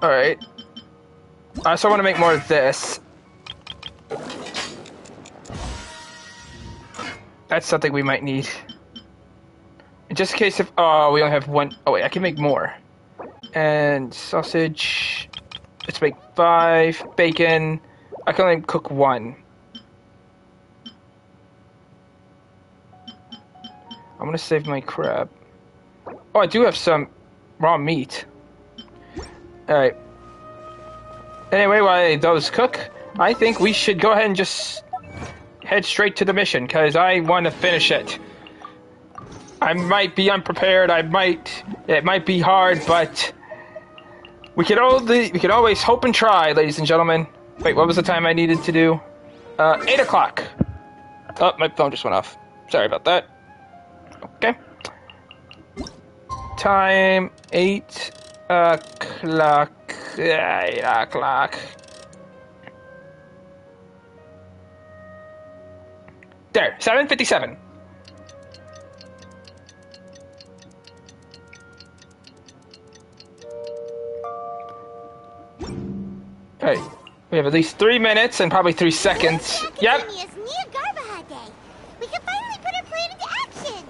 Alright. I also want to make more of this. That's something we might need. Just in case if... oh, we only have one... oh wait, I can make more. And sausage. Let's make 5. Bacon. I can only cook 1. I'm gonna save my crab. Oh, I do have some raw meat. Alright. Anyway, while those cook, I think we should go ahead and just head straight to the mission, because I want to finish it. I might be unprepared, it might be hard, but we can always hope and try, ladies and gentlemen. Wait, what was the time I needed to do? 8 o'clock. Oh, my phone just went off. Sorry about that. Okay. Time, 8 o'clock. 8 o'clock. There, 7:57. Alright, we have at least 3 minutes and probably 3 seconds. Yep. We can finally put our plan into action.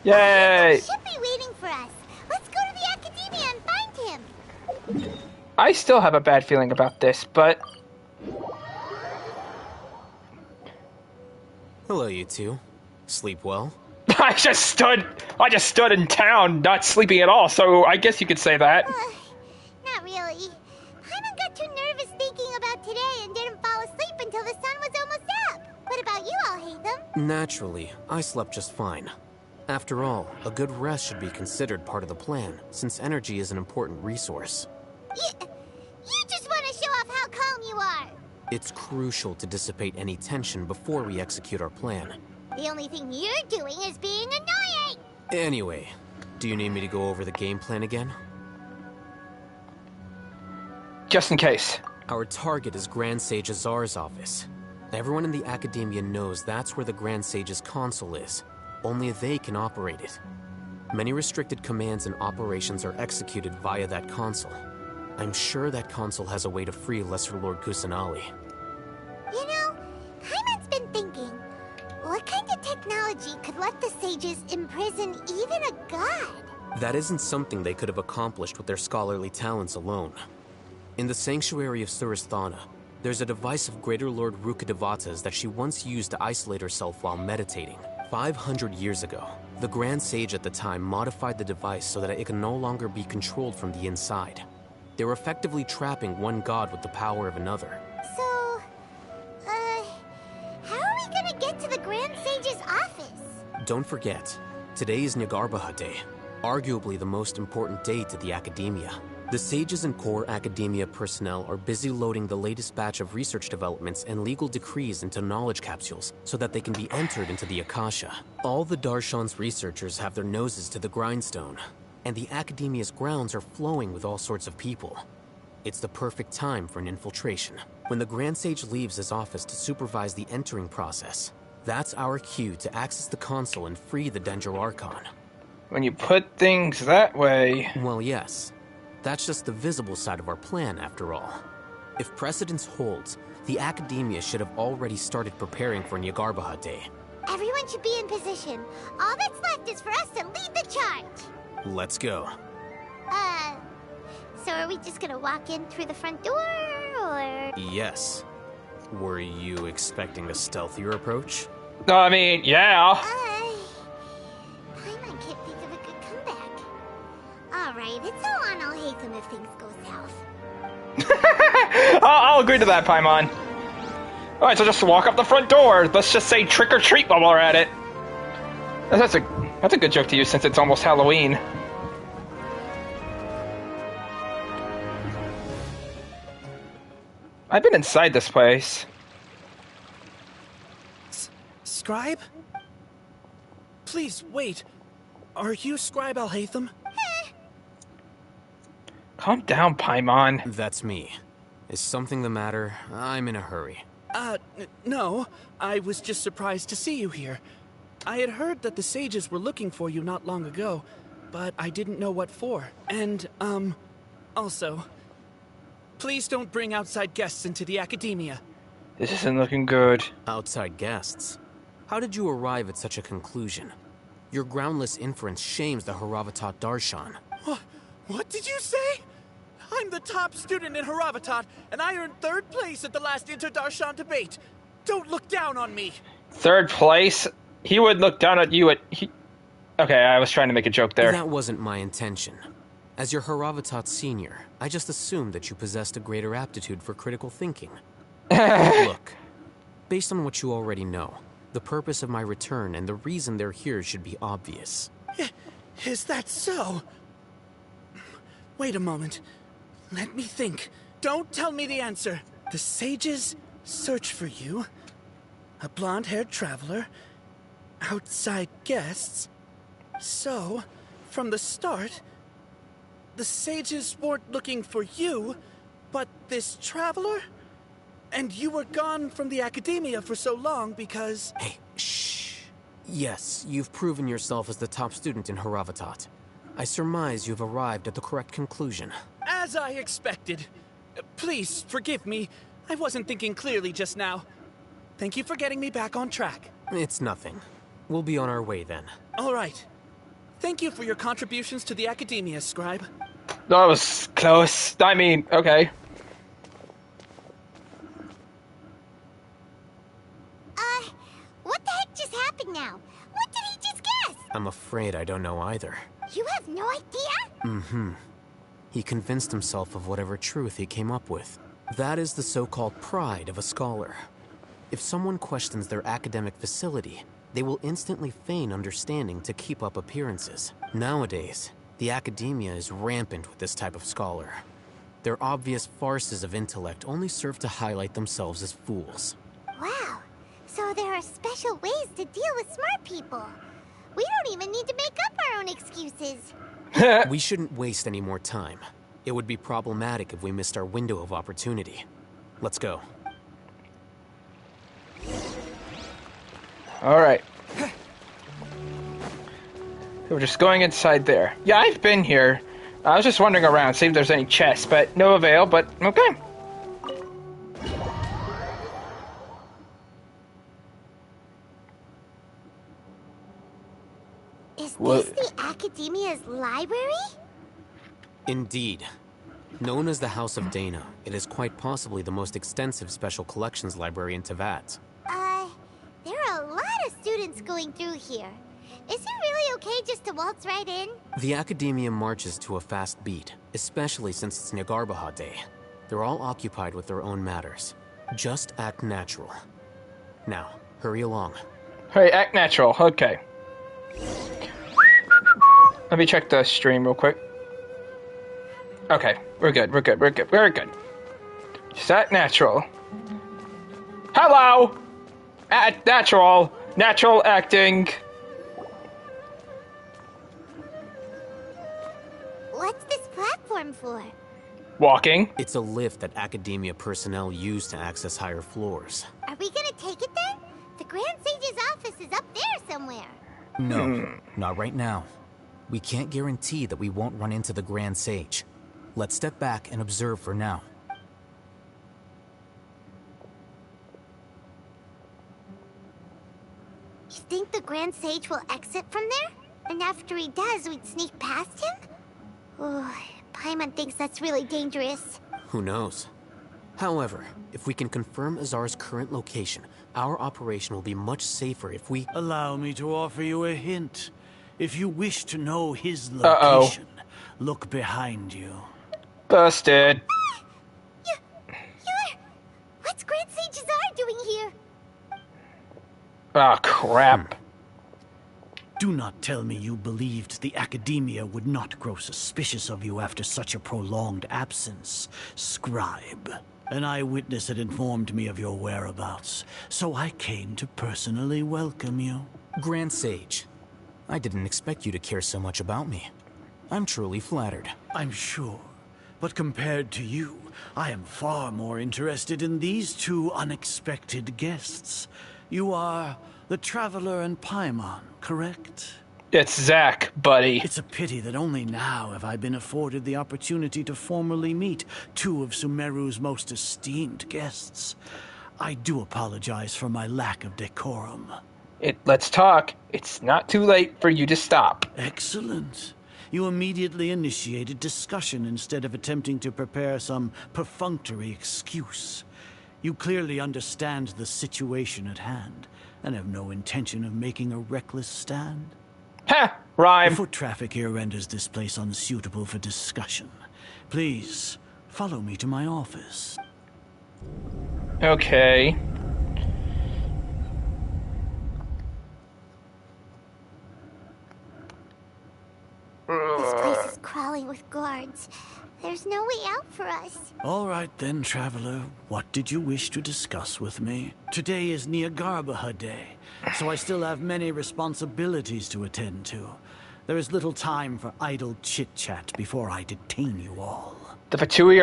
Yay! He should be waiting for us. Let's go to the academia and find him. I still have a bad feeling about this, but... Hello, you two. Sleep well? I just stood in town, not sleeping at all, so I guess you could say that. Not really. Paimon got too nervous thinking about today and didn't fall asleep until the sun was almost up. What about you all, Hatham? Naturally, I slept just fine. After all, a good rest should be considered part of the plan, since energy is an important resource. You just want to show off how calm you are. It's crucial to dissipate any tension before we execute our plan. The only thing you're doing is being annoying. Anyway, do you need me to go over the game plan again? Just in case. Our target is Grand Sage Azar's office. Everyone in the Academia knows that's where the Grand Sage's console is. Only they can operate it. Many restricted commands and operations are executed via that console. I'm sure that console has a way to free Lesser Lord Kusanali. You know, Paimon's been thinking, what kind of technology could let the sages imprison even a god? That isn't something they could have accomplished with their scholarly talents alone. In the Sanctuary of Suristhana, there's a device of Greater Lord Rukkhadevata's that she once used to isolate herself while meditating, 500 years ago, the Grand Sage at the time modified the device so that it can no longer be controlled from the inside. They were effectively trapping one god with the power of another. So, how are we gonna get to the Grand Sage's office? Don't forget, today is Nyargarbaha Day, arguably the most important day to the Academia. The sages and core Academia personnel are busy loading the latest batch of research developments and legal decrees into knowledge capsules so that they can be entered into the Akasha. All the Darshan's researchers have their noses to the grindstone, and the Academia's grounds are flowing with all sorts of people. It's the perfect time for an infiltration. When the Grand Sage leaves his office to supervise the entering process, that's our cue to access the console and free the Danger Archon. When you put things that way... Well, yes. That's just the visible side of our plan, after all. If precedence holds, the Academia should have already started preparing for Nyargarbaha Day. Everyone should be in position. All that's left is for us to lead the charge. Let's go. So are we just gonna walk in through the front door, or...? Yes. Were you expecting a stealthier approach? No, I mean, yeah. Paimon can't think of a good comeback. Alright, it's all on Alhaitham if things go south. I'll agree to that, Paimon. Alright, so just walk up the front door. Let's just say trick or treat while we're at it. That's a good joke to use since it's almost Halloween. I've been inside this place. Scribe? Please, wait. Are you Scribe Alhaitham? Calm down, Paimon. That's me. Is something the matter? I'm in a hurry. No. I was just surprised to see you here. I had heard that the sages were looking for you not long ago, but I didn't know what for. And, also, please don't bring outside guests into the Academia. This isn't looking good. Outside guests? How did you arrive at such a conclusion? Your groundless inference shames the Haravatat Darshan. What did you say? I'm the top student in Haravatat, and I earned 3rd place at the last Inter-Darshan debate. Don't look down on me. 3rd place? He would look down at you Okay, I was trying to make a joke there. That wasn't my intention. As your Haravatat senior, I just assumed that you possessed a greater aptitude for critical thinking. Look, based on what you already know, the purpose of my return and the reason they're here should be obvious. Is that so? Wait a moment. Let me think. Don't tell me the answer. The sages search for you. A blonde-haired traveler. Outside guests. So, from the start, the sages weren't looking for you, but this traveler? And you were gone from the Academia for so long because... Hey, shh. Yes, you've proven yourself as the top student in Haravatat. I surmise you've arrived at the correct conclusion. As I expected. Please, forgive me. I wasn't thinking clearly just now. Thank you for getting me back on track. It's nothing. We'll be on our way then. All right. Thank you for your contributions to the Academia, Scribe. That was close. I mean, okay. What the heck just happened now? What did he just guess? I'm afraid I don't know either. You have no idea? Mm-hmm. He convinced himself of whatever truth he came up with. That is the so-called pride of a scholar. If someone questions their academic facility, they will instantly feign understanding to keep up appearances. Nowadays, the Academia is rampant with this type of scholar. Their obvious farces of intellect only serve to highlight themselves as fools. Wow. So there are special ways to deal with smart people. We don't even need to make up our own excuses. We shouldn't waste any more time. It would be problematic if we missed our window of opportunity. Let's go. Alright. We're just going inside there. Yeah, I've been here. I was just wandering around, see if there's any chests, but no avail, but okay. Is this the Academia's library? Indeed. Known as the House of Dana, it is quite possibly the most extensive special collections library in Teyvat. There are a lot of students going through here. Is it really okay just to waltz right in? The Academia marches to a fast beat, especially since it's Nagarbaha Day. They're all occupied with their own matters. Just act natural. Now, hurry along. Hey, act natural. Okay. Let me check the stream real quick. Okay, we're good. We're good. We're good. Very good. Just act natural. Hello! Act natural. Natural acting. What's this platform for? Walking. It's a lift that Academia personnel use to access higher floors. Are we gonna take it then? The Grand Sage's office is up there somewhere. No, not right now. We can't guarantee that we won't run into the Grand Sage. Let's step back and observe for now. You think the Grand Sage will exit from there? And after he does, we'd sneak past him? Oh, Paimon thinks that's really dangerous. Who knows? However, if we can confirm Azar's current location, our operation will be much safer if we... Allow me to offer you a hint. If you wish to know his location, look behind you. Busted. What's Grand Sage Azar doing here? Oh, crap. Do not tell me you believed the Academia would not grow suspicious of you after such a prolonged absence, Scribe. An eyewitness had informed me of your whereabouts, so I came to personally welcome you. Grand Sage, I didn't expect you to care so much about me. I'm truly flattered. I'm sure. But compared to you, I am far more interested in these two unexpected guests. You are the Traveler and Paimon, correct? It's Zack, buddy. It's a pity that only now have I been afforded the opportunity to formally meet two of Sumeru's most esteemed guests. I do apologize for my lack of decorum. Let's talk. It's not too late for you to stop. Excellent. You immediately initiated discussion instead of attempting to prepare some perfunctory excuse. You clearly understand the situation at hand, and have no intention of making a reckless stand. Ha! Rhyme. The foot traffic here renders this place unsuitable for discussion. Please, follow me to my office. Okay. This place is crawling with guards. There's no way out for us. All right then, Traveler. What did you wish to discuss with me? Today is Nagarbaha Day, so I still have many responsibilities to attend to. There is little time for idle chit-chat before I detain you all. The Fatui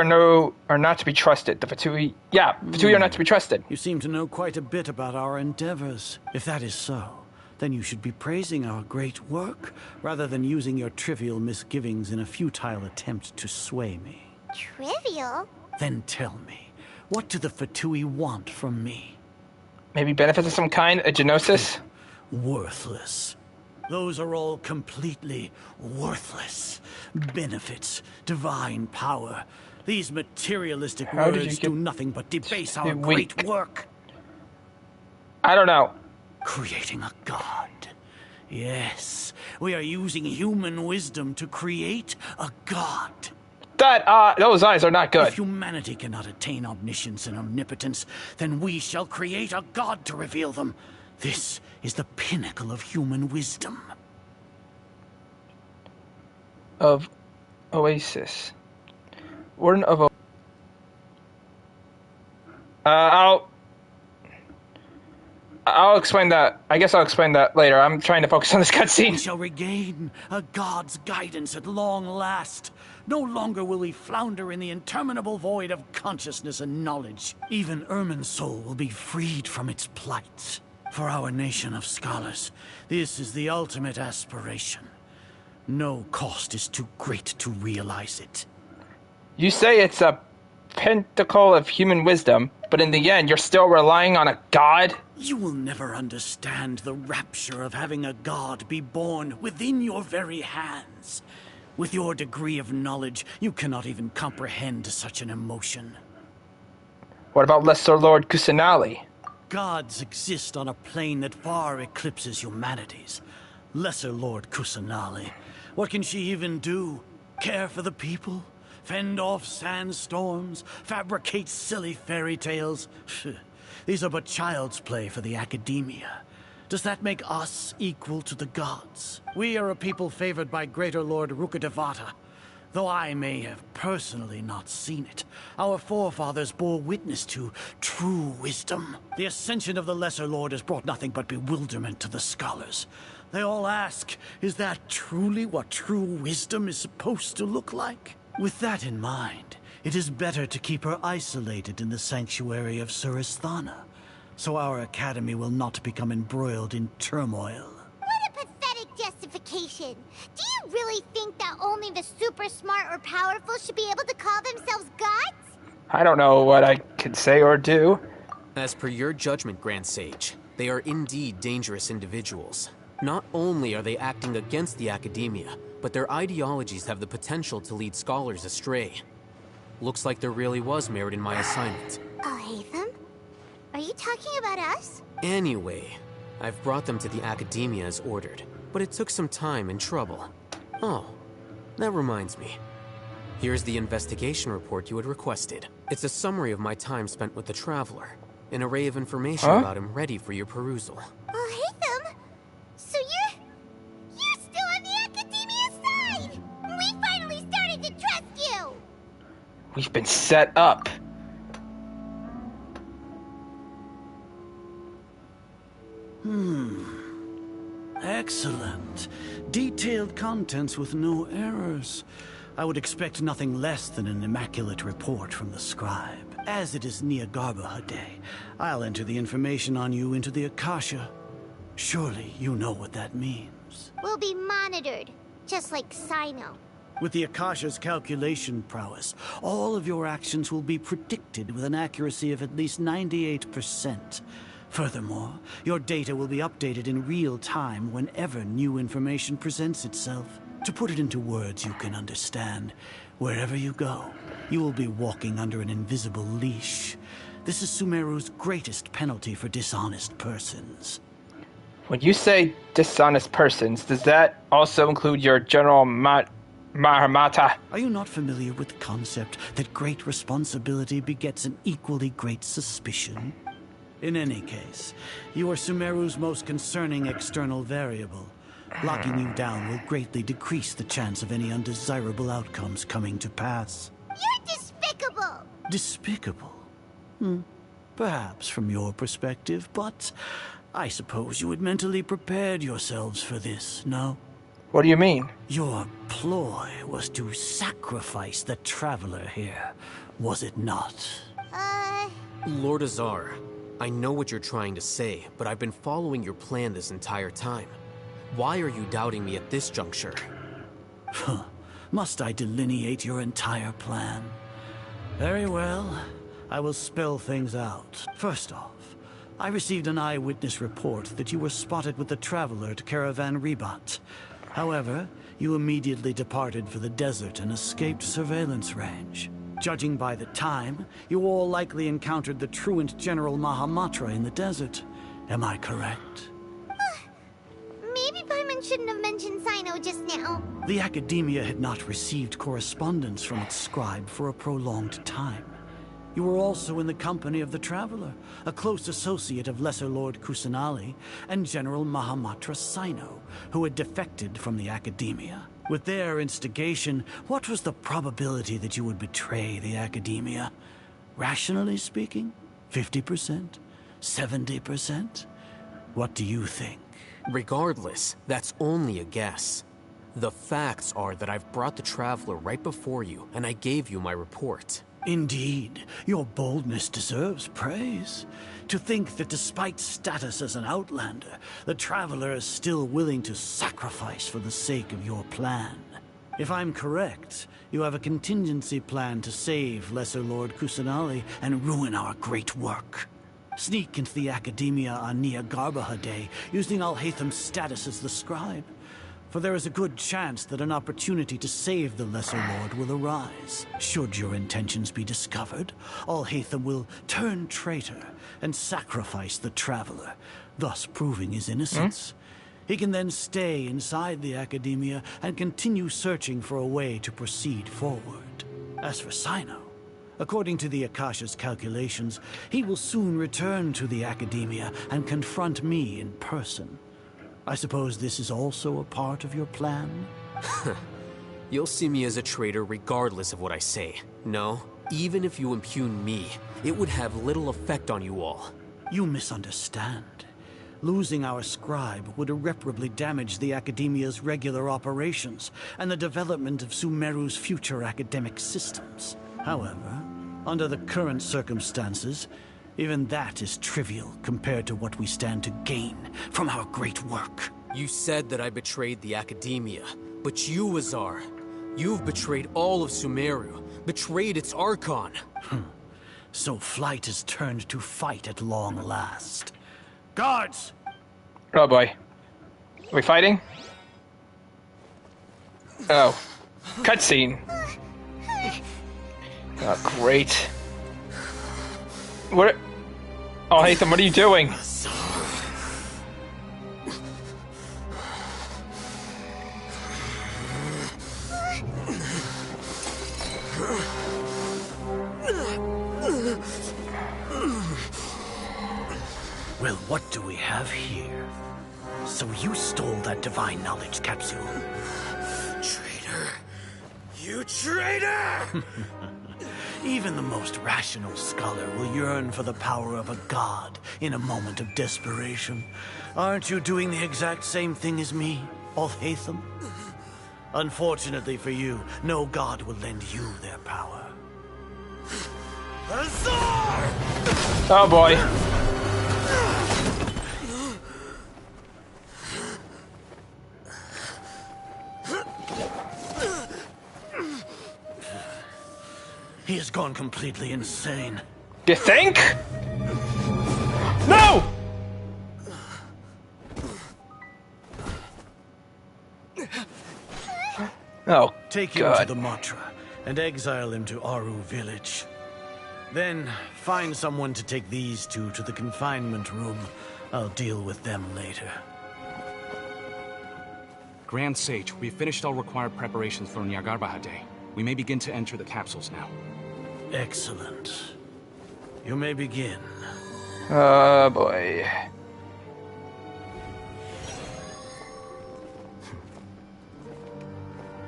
are not to be trusted. The Fatui are not to be trusted. You seem to know quite a bit about our endeavors. If that is so, then you should be praising our great work, rather than using your trivial misgivings in a futile attempt to sway me. Trivial? Then tell me, what do the Fatui want from me? Maybe benefits of some kind? A genosis? Worthless. Those are all completely worthless. Benefits, divine power. These materialistic words do nothing but debase our great work. I don't know. Creating a god. Yes, we are using human wisdom to create a god. Those eyes are not good. If humanity cannot attain omniscience and omnipotence, then we shall create a god to reveal them. This is the pinnacle of human wisdom. Of Oasis. Warden of I'll explain that. I guess I'll explain that later. I'm trying to focus on this cutscene. We shall regain a god's guidance at long last. No longer will we flounder in the interminable void of consciousness and knowledge. Even Irminsul will be freed from its plight. For our nation of scholars, this is the ultimate aspiration. No cost is too great to realize it. You say it's a pinnacle of human wisdom, but in the end, you're still relying on a god? You will never understand the rapture of having a god be born within your very hands. With your degree of knowledge, you cannot even comprehend such an emotion. What about Lesser Lord Kusanali? gods exist on a plane that far eclipses humanity's. Lesser Lord Kusanali. What can she even do? Care for the people? Fend off sandstorms? Fabricate silly fairy tales? These are but child's play for the academia. Does that make us equal to the gods? We are a people favored by Greater Lord Rukadevata. Though I may have personally not seen it, our forefathers bore witness to true wisdom. The ascension of the Lesser Lord has brought nothing but bewilderment to the scholars. They all ask, is that truly what true wisdom is supposed to look like? With that in mind, it is better to keep her isolated in the sanctuary of Suristhana, so our academy will not become embroiled in turmoil. What a pathetic justification. Do you really think that only the super smart or powerful should be able to call themselves gods? I don't know what I could say or do. As per your judgment, Grand Sage, they are indeed dangerous individuals. Not only are they acting against the academia, but their ideologies have the potential to lead scholars astray. Looks like there really was merit in my assignment. Hatham? Are you talking about us? Anyway, I've brought them to the academia as ordered, but it took some time and trouble. Oh, that reminds me. Here's the investigation report you had requested. It's a summary of my time spent with the Traveler. An array of information about him ready for your perusal. Hatham? So you're still on the academia side! We finally started to trust you! We've been set up. Excellent. Detailed contents with no errors. I would expect nothing less than an immaculate report from the scribe. As it is Niagarbaha Day, I'll enter the information on you into the Akasha. Surely you know what that means. We'll be monitored, just like Sino. With the Akasha's calculation prowess, all of your actions will be predicted with an accuracy of at least 98%. Furthermore, your data will be updated in real time whenever new information presents itself. To put it into words you can understand, wherever you go, you will be walking under an invisible leash. This is Sumeru's greatest penalty for dishonest persons. When you say dishonest persons, does that also include your General Mahamata? Are you not familiar with the concept that great responsibility begets an equally great suspicion? In any case, you are Sumeru's most concerning external variable. Locking you down will greatly decrease the chance of any undesirable outcomes coming to pass. You're despicable! Despicable? Perhaps from your perspective, but I suppose you had mentally prepared yourselves for this, no? What do you mean? Your ploy was to sacrifice the Traveler here, was it not? Lord Azar, I know what you're trying to say, but I've been following your plan this entire time. Why are you doubting me at this juncture? Must I delineate your entire plan? Very well. I will spell things out. First off, I received an eyewitness report that you were spotted with the Traveler to Caravan Ribat. However, you immediately departed for the desert and escaped surveillance range. Judging by the time, you all likely encountered the truant General Mahamatra in the desert. Am I correct? Maybe Paimon shouldn't have mentioned Sino just now. The Academia had not received correspondence from its scribe for a prolonged time. You were also in the company of the Traveler, a close associate of Lesser Lord Kusanali and General Mahamatra Sino, who had defected from the Academia. With their instigation, what was the probability that you would betray the Academia? Rationally speaking, 50%? 70%? What do you think? Regardless, that's only a guess. The facts are that I've brought the Traveler right before you, and I gave you my report. Indeed, your boldness deserves praise. To think that despite status as an outlander, the Traveler is still willing to sacrifice for the sake of your plan. If I'm correct, you have a contingency plan to save Lesser Lord Kusanali and ruin our great work. Sneak into the Academia on Niagarbaha Day, using Alhatham's status as the scribe. for there is a good chance that an opportunity to save the Lesser Lord will arise. Should your intentions be discovered, Alhaitham will turn traitor and sacrifice the Traveler, thus proving his innocence. He can then stay inside the Academia and continue searching for a way to proceed forward. As for Sino, according to the Akasha's calculations, he will soon return to the Academia and confront me in person. I suppose this is also a part of your plan? You'll see me as a traitor regardless of what I say. No, even if you impugn me, it would have little effect on you all. You misunderstand. Losing our scribe would irreparably damage the Academia's regular operations and the development of Sumeru's future academic systems. However, under the current circumstances, even that is trivial compared to what we stand to gain from our great work. You said that I betrayed the Academia, but you, Azar, you've betrayed all of Sumeru, betrayed its Archon. So flight is turned to fight at long last. Guards! Oh boy. Are we fighting? Oh. Cutscene. Oh, great. What? Oh, Hatham, what are you doing? Well, what do we have here? So you stole that divine knowledge capsule? Traitor! You traitor! Even the most rational scholar will yearn for the power of a god in a moment of desperation. Aren't you doing the exact same thing as me, Alhaitham? Unfortunately for you, no god will lend you their power. Azar! Oh boy. He has gone completely insane. You think? No! Oh, Take him God. to the Matra and exile him to Aru village. Then find someone to take these two to the confinement room. I'll deal with them later. Grand Sage, we've finished all required preparations for Nyagarbahar Day. We may begin to enter the capsules now. Excellent. You may begin. Oh boy.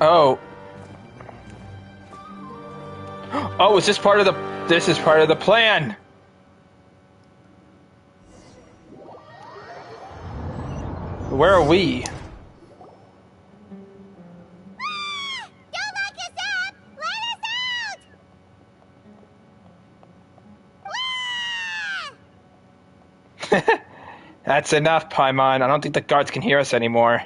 Oh. Oh, is this part of the... This is part of the plan. Where are we? Don't lock us up! Let us out! That's enough, Paimon. I don't think the guards can hear us anymore.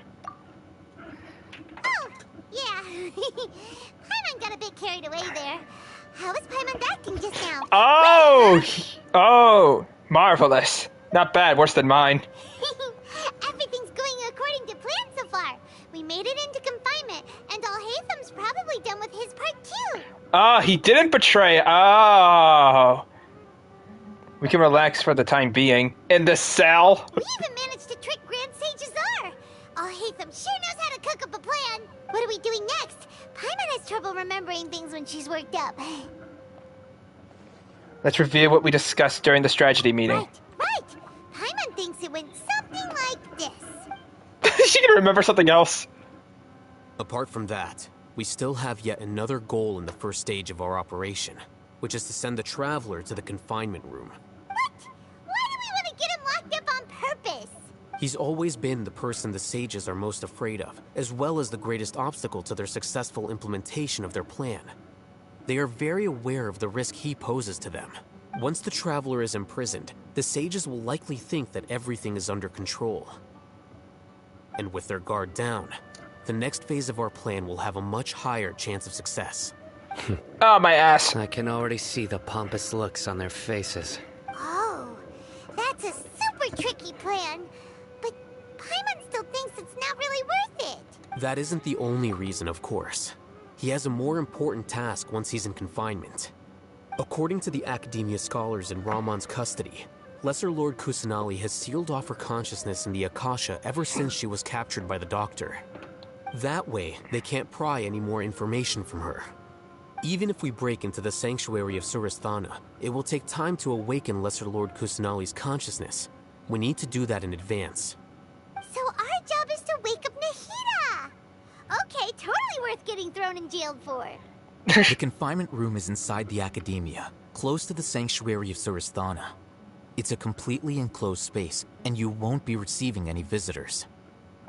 Oh, yeah. Paimon got a bit carried away there. How was Paimon acting just now? Oh! Oh! Marvelous. Not bad. Worse than mine. Everything's going according to plan so far. We made it into confinement, and Alhaitham's probably done with his part too. Oh, he didn't betray. Oh. We can relax for the time being. In the cell. We even managed to trick Grand Sage Azar. Alhaitham sure knows how to cook up a plan. What are we doing next? Paimon has trouble remembering things when she's worked up. Let's review what we discussed during the strategy meeting. Right. Paimon thinks it went something like this. She can remember something else. Apart from that, we still have yet another goal in the first stage of our operation, which is to send the Traveler to the confinement room. What? Why do we want to get him locked up on purpose? He's always been the person the sages are most afraid of, as well as the greatest obstacle to their successful implementation of their plan. They are very aware of the risk he poses to them. Once the Traveler is imprisoned, the sages will likely think that everything is under control. And with their guard down, the next phase of our plan will have a much higher chance of success. Oh, my ass. I can already see the pompous looks on their faces. Oh, that's a super tricky plan. But Paimon still thinks it's not really worth it. That isn't the only reason, of course. He has a more important task once he's in confinement. According to the Academia scholars in Ramon's custody, Lesser Lord Kusanali has sealed off her consciousness in the Akasha ever since she was captured by the Doctor. That way, they can't pry any more information from her. Even if we break into the sanctuary of Suristhana, it will take time to awaken Lesser Lord Kusanali's consciousness. We need to do that in advance. So our job is to wake up Nahida! Okay, totally worth getting thrown in jail for. The confinement room is inside the Academia, close to the sanctuary of Suristhana. It's a completely enclosed space, and you won't be receiving any visitors.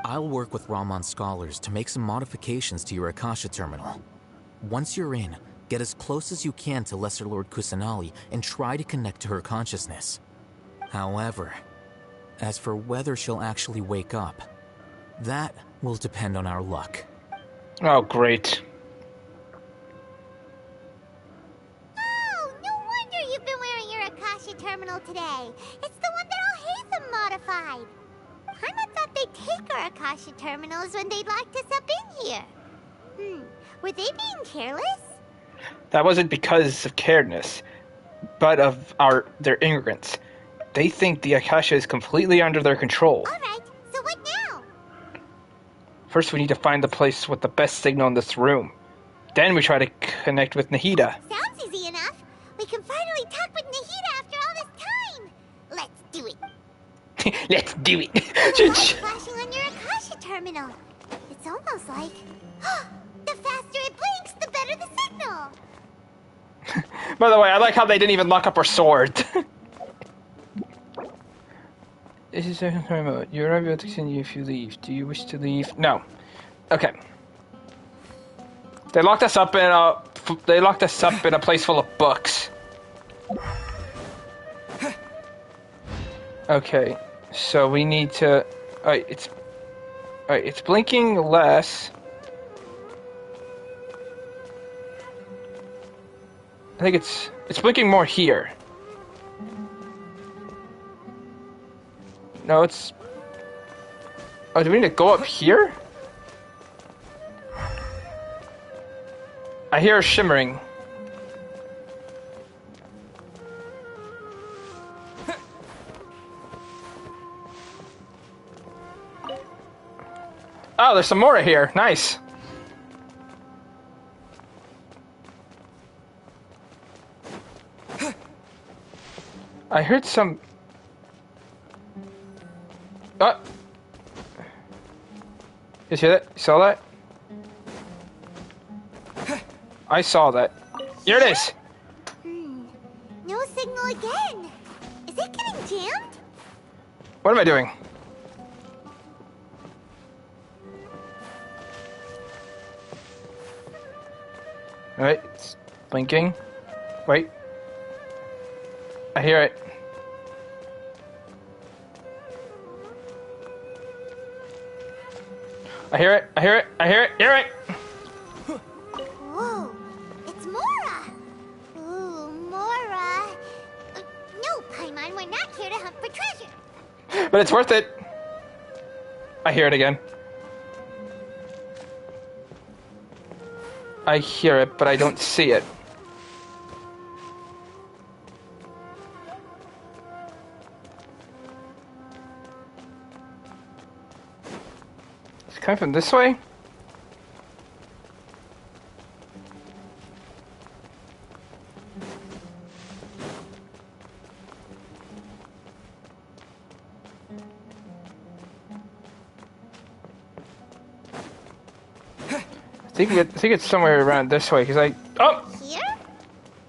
I'll work with Ramon's scholars to make some modifications to your Akasha terminal. Once you're in, get as close as you can to Lesser Lord Kusanali and try to connect to her consciousness. However, as for whether she'll actually wake up, that will depend on our luck. Oh, great. Oh, no wonder you've been wearing your Akasha terminal today. It's the one that all Hatham modified. Paimon thought they'd take our Akasha terminals when they locked us up in here. Were they being careless? That wasn't because of carelessness, but of their ignorance. They think the Akasha is completely under their control. Alright, so what now? First, we need to find the place with the best signal in this room. Then we try to connect with Nahida. Sounds easy enough. We can finally talk with Nahida after all this time. Let's do it. Let's do it. It's flashing on your Akasha terminal. It's almost like... the faster it blinks, the better the signal. By the way, I like how they didn't even lock up her sword. This is a remote. You're able to continue if you leave. Do you wish to leave? No. Okay. They locked us up in a place full of books. Okay. So we need to it's blinking less. I think it's blinking more here. No, it's... Oh, do we need to go up here? I hear shimmering. Oh, there's some more here. Nice. I heard some... Oh! You see that? You saw that? I saw that. Here it is! No signal again. Is it getting jammed? What am I doing? Alright, it's blinking. Wait. I hear it. I hear it. I hear it. I hear it. Hear it. Whoa, it's Mora. Ooh, Mora. No, Paimon, we're not here to hunt for treasure. But it's worth it. I hear it again. I hear it, but I don't see it. It's coming from this way? I think it's somewhere around this way, because Oh! Here?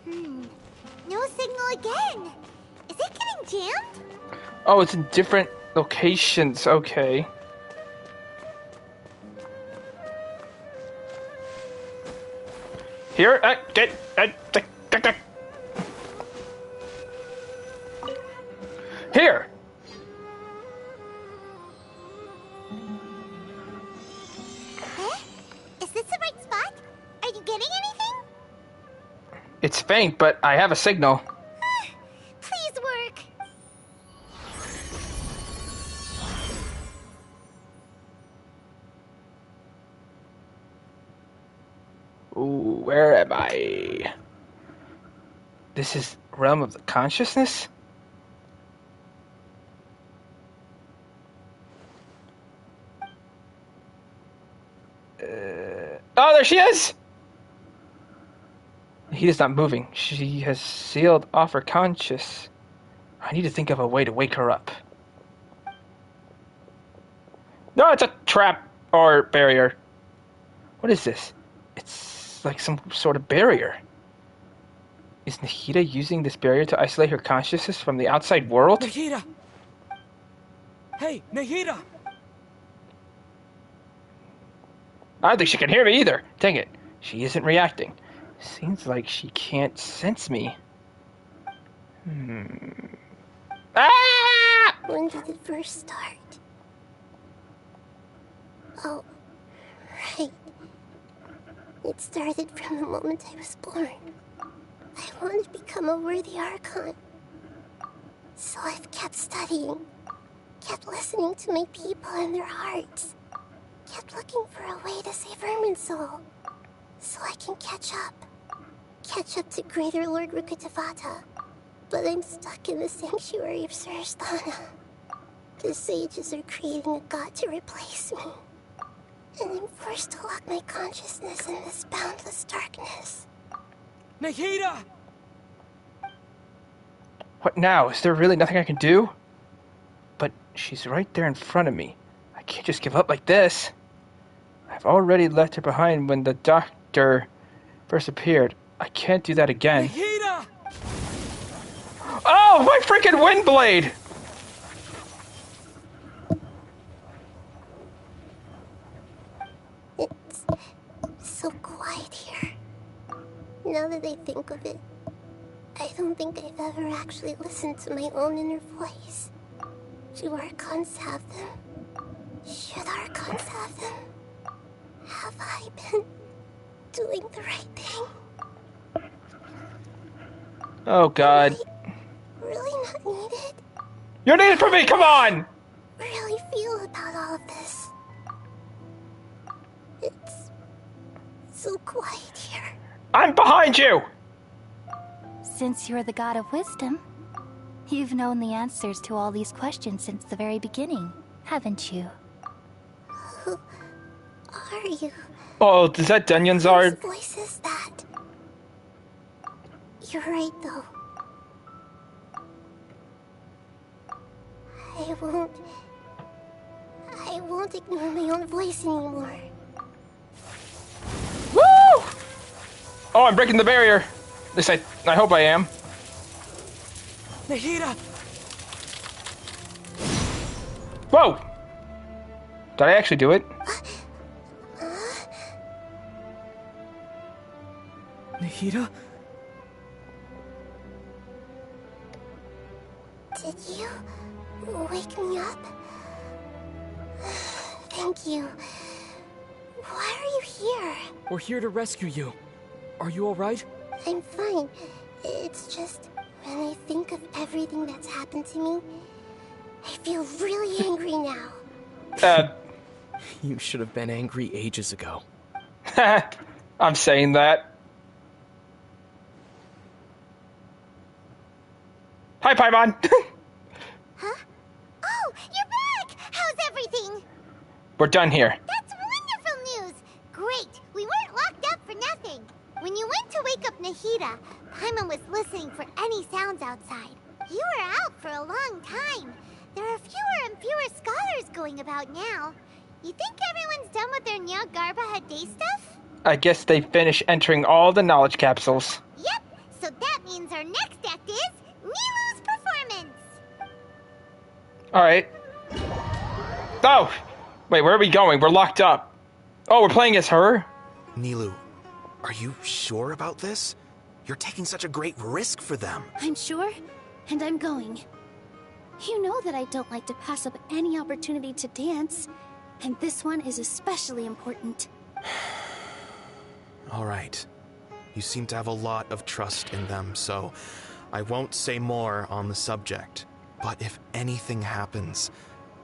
No signal again. Is it getting jammed? Oh, it's in different locations. Okay. Here? Here! Is this the right spot? Are you getting anything? It's faint, but I have a signal. Please work. Ooh, where am I? This is realm of the consciousness? Oh, there she is! He is not moving. She has sealed off her conscious. I need to think of a way to wake her up. No, it's a trap or barrier. What is this? It's like some sort of barrier. Is Nahida using this barrier to isolate her consciousness from the outside world? Nahida! Hey, Nahida! I don't think she can hear me either. Dang it. She isn't reacting. Seems like she can't sense me. Ah! When did it first start? Oh, right. It started from the moment I was born. I wanted to become a worthy Archon. So I've kept studying, kept listening to my people and their hearts, kept looking for a way to save Irminsul, so I can catch up to Greater Lord Rukkhadevata. But I'm stuck in the sanctuary of Surasthana. The sages are creating a god to replace me. And I'm forced to lock my consciousness in this boundless darkness. Nahida! What now? Is there really nothing I can do? But she's right there in front of me. I can't just give up like this. I've already left her behind when the doctor first appeared. I can't do that again. Nahida! Oh, my freaking wind blade! It's so quiet here. Now that I think of it, I don't think I've ever actually listened to my own inner voice. Do Archons have them? Should Archons have them? Have I been doing the right thing? Oh, God. Really not needed? You're needed for me, come on! Really feel about all of this? It's so quiet here. I'm behind you! Since you're the god of wisdom, you've known the answers to all these questions since the very beginning, haven't you? Who are you? Oh, is that Dunyan's Whose voice is that? You're right, though. I won't ignore my own voice anymore. Woo! Oh, I'm breaking the barrier. At least I hope I am. Nahida! Whoa! Did I actually do it? Nahida? Did you wake me up? Thank you. Why are you here? We're here to rescue you. Are you alright? I'm fine. It's just, when I think of everything that's happened to me, I feel really angry now. You should have been angry ages ago. I'm saying that. Hi, Paimon! Huh? Oh, you're back! How's everything? We're done here. That's wonderful news! Great! We weren't locked up for nothing. When you went to wake up Nahida, Paimon was listening for any sounds outside. You were out for a long time. There are fewer and fewer scholars going about now. You think everyone's done with their Nyargarba day stuff? I guess they finished entering all the knowledge capsules. Yep, so that means our next act is Nilu's performance. Alright. Oh! Wait, where are we going? We're locked up. Oh, we're playing as her? Nilu, are you sure about this? You're taking such a great risk for them. I'm sure, and I'm going. You know that I don't like to pass up any opportunity to dance, and this one is especially important. All right. You seem to have a lot of trust in them, so I won't say more on the subject. But if anything happens,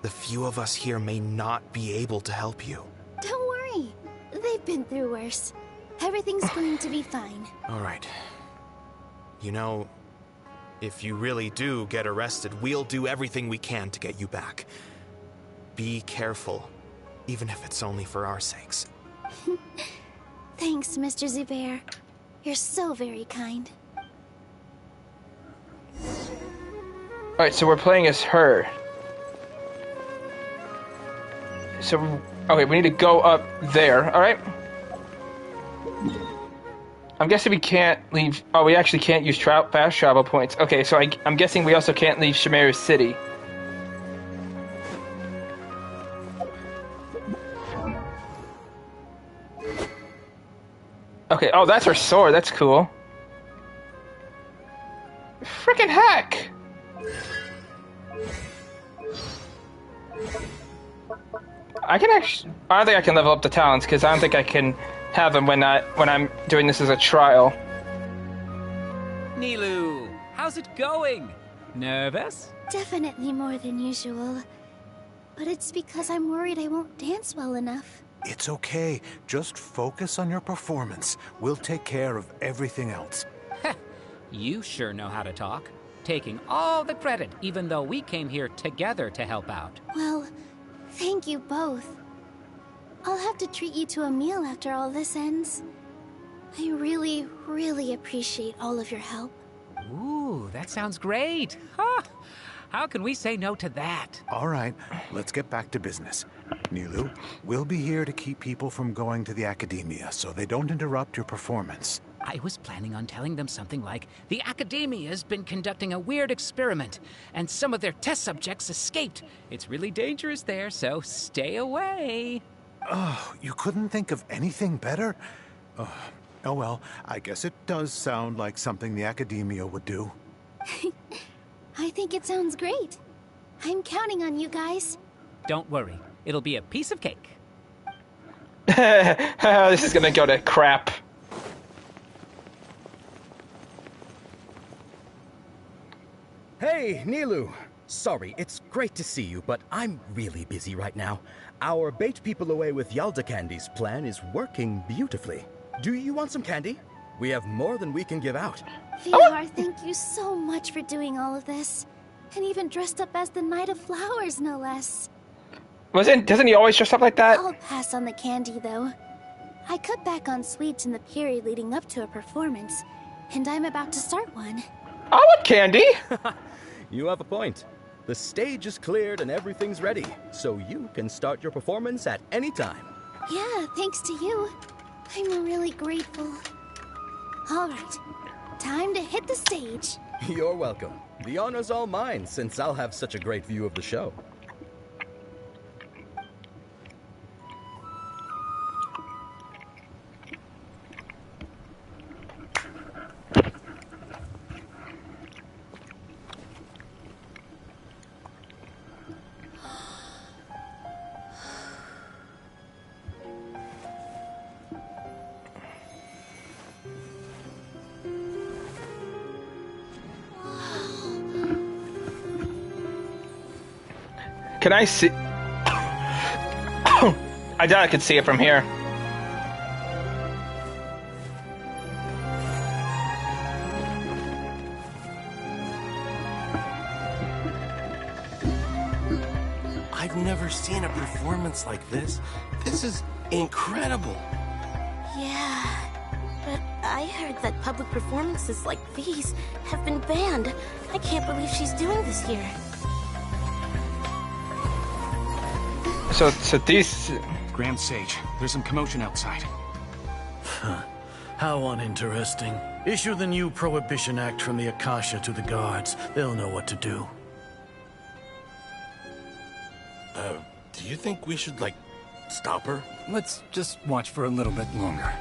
the few of us here may not be able to help you. Don't worry. They've been through worse. Everything's going to be fine. All right. You know, if you really do get arrested, we'll do everything we can to get you back. Be careful, even if it's only for our sakes. Thanks, Mr. Zubair. You're so very kind. Alright, so we're playing as her. So, okay, we need to go up there, alright? I'm guessing we can't leave... Oh, we actually can't use fast travel points. Okay, so I'm guessing we also can't leave Sumeru City. Okay, oh, that's her sword. That's cool. Frickin' heck! I can actually... I don't think I can level up the talents, because I don't think I can have them when I'm doing this as a trial. Nilou, how's it going? Nervous? Definitely more than usual. But it's because I'm worried I won't dance well enough. It's okay. Just focus on your performance. We'll take care of everything else. You sure know how to talk. Taking all the credit, even though we came here together to help out. Well, thank you both. I'll have to treat you to a meal after all this ends. I really, really appreciate all of your help. Ooh, that sounds great. Huh. How can we say no to that? All right, let's get back to business. Nilou, we'll be here to keep people from going to the academia so they don't interrupt your performance. I was planning on telling them something like, the Academia's been conducting a weird experiment, and some of their test subjects escaped. It's really dangerous there, so stay away. Oh, you couldn't think of anything better? Oh well, I guess it does sound like something the Academia would do. I think it sounds great. I'm counting on you guys. Don't worry, it'll be a piece of cake. This is gonna go to crap. Hey, Nilou! Sorry, it's great to see you, but I'm really busy right now. Our Bait People Away with Yalda Candies plan is working beautifully. Do you want some candy? We have more than we can give out. Vihar, thank you so much for doing all of this. And even dressed up as the Knight of Flowers, no less. Doesn't he always dress up like that? I'll pass on the candy, though. I cut back on sweets in the period leading up to a performance, and I'm about to start one. I want candy! You have a point. The stage is cleared and everything's ready, so you can start your performance at any time. Yeah, thanks to you. I'm really grateful. All right, time to hit the stage. You're welcome. The honor's all mine, since I'll have such a great view of the show. Can I see? I doubt I could see it from here. I've never seen a performance like this. This is incredible. Yeah, but I heard that public performances like these have been banned. I can't believe she's doing this here. So these... Grand Sage, there's some commotion outside. How uninteresting. Issue the new Prohibition Act from the Akasha to the guards. They'll know what to do. Do you think we should, like, stop her? Let's just watch for a little bit longer.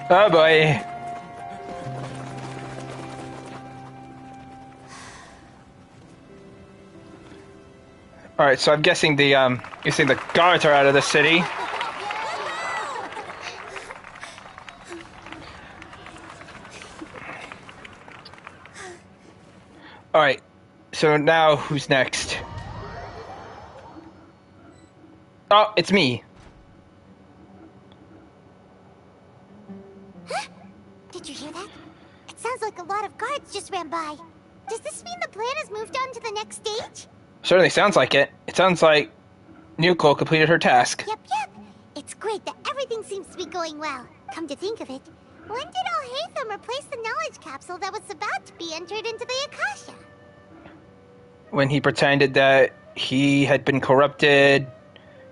Oh boy. All right, so I'm guessing the guards are out of the city. All right, so now who's next? Oh, it's me. Did you hear that? It sounds like a lot of guards just ran by. Does this mean the plan has moved on to the next stage? Certainly sounds like it. It sounds like Nuko completed her task. Yep. It's great that everything seems to be going well. Come to think of it, when did Alhaitham replace the knowledge capsule that was about to be entered into the Akasha? When he pretended that he had been corrupted.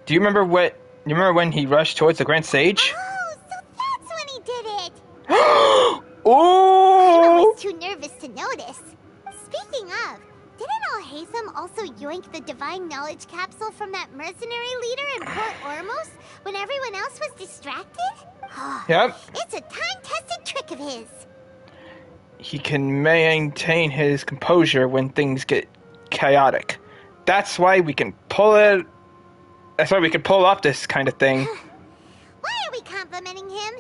Do you remember when he rushed towards the Grand Sage? Oh, so that's when he did it! Oh! I was too nervous to notice. Speaking of, didn't Alhaitham also yoink the divine knowledge capsule from that mercenary leader in Port Ormos when everyone else was distracted? Yep. It's a time-tested trick of his. He can maintain his composure when things get chaotic. That's why we can pull it. That's why we can pull off this kind of thing. Why are we complimenting him?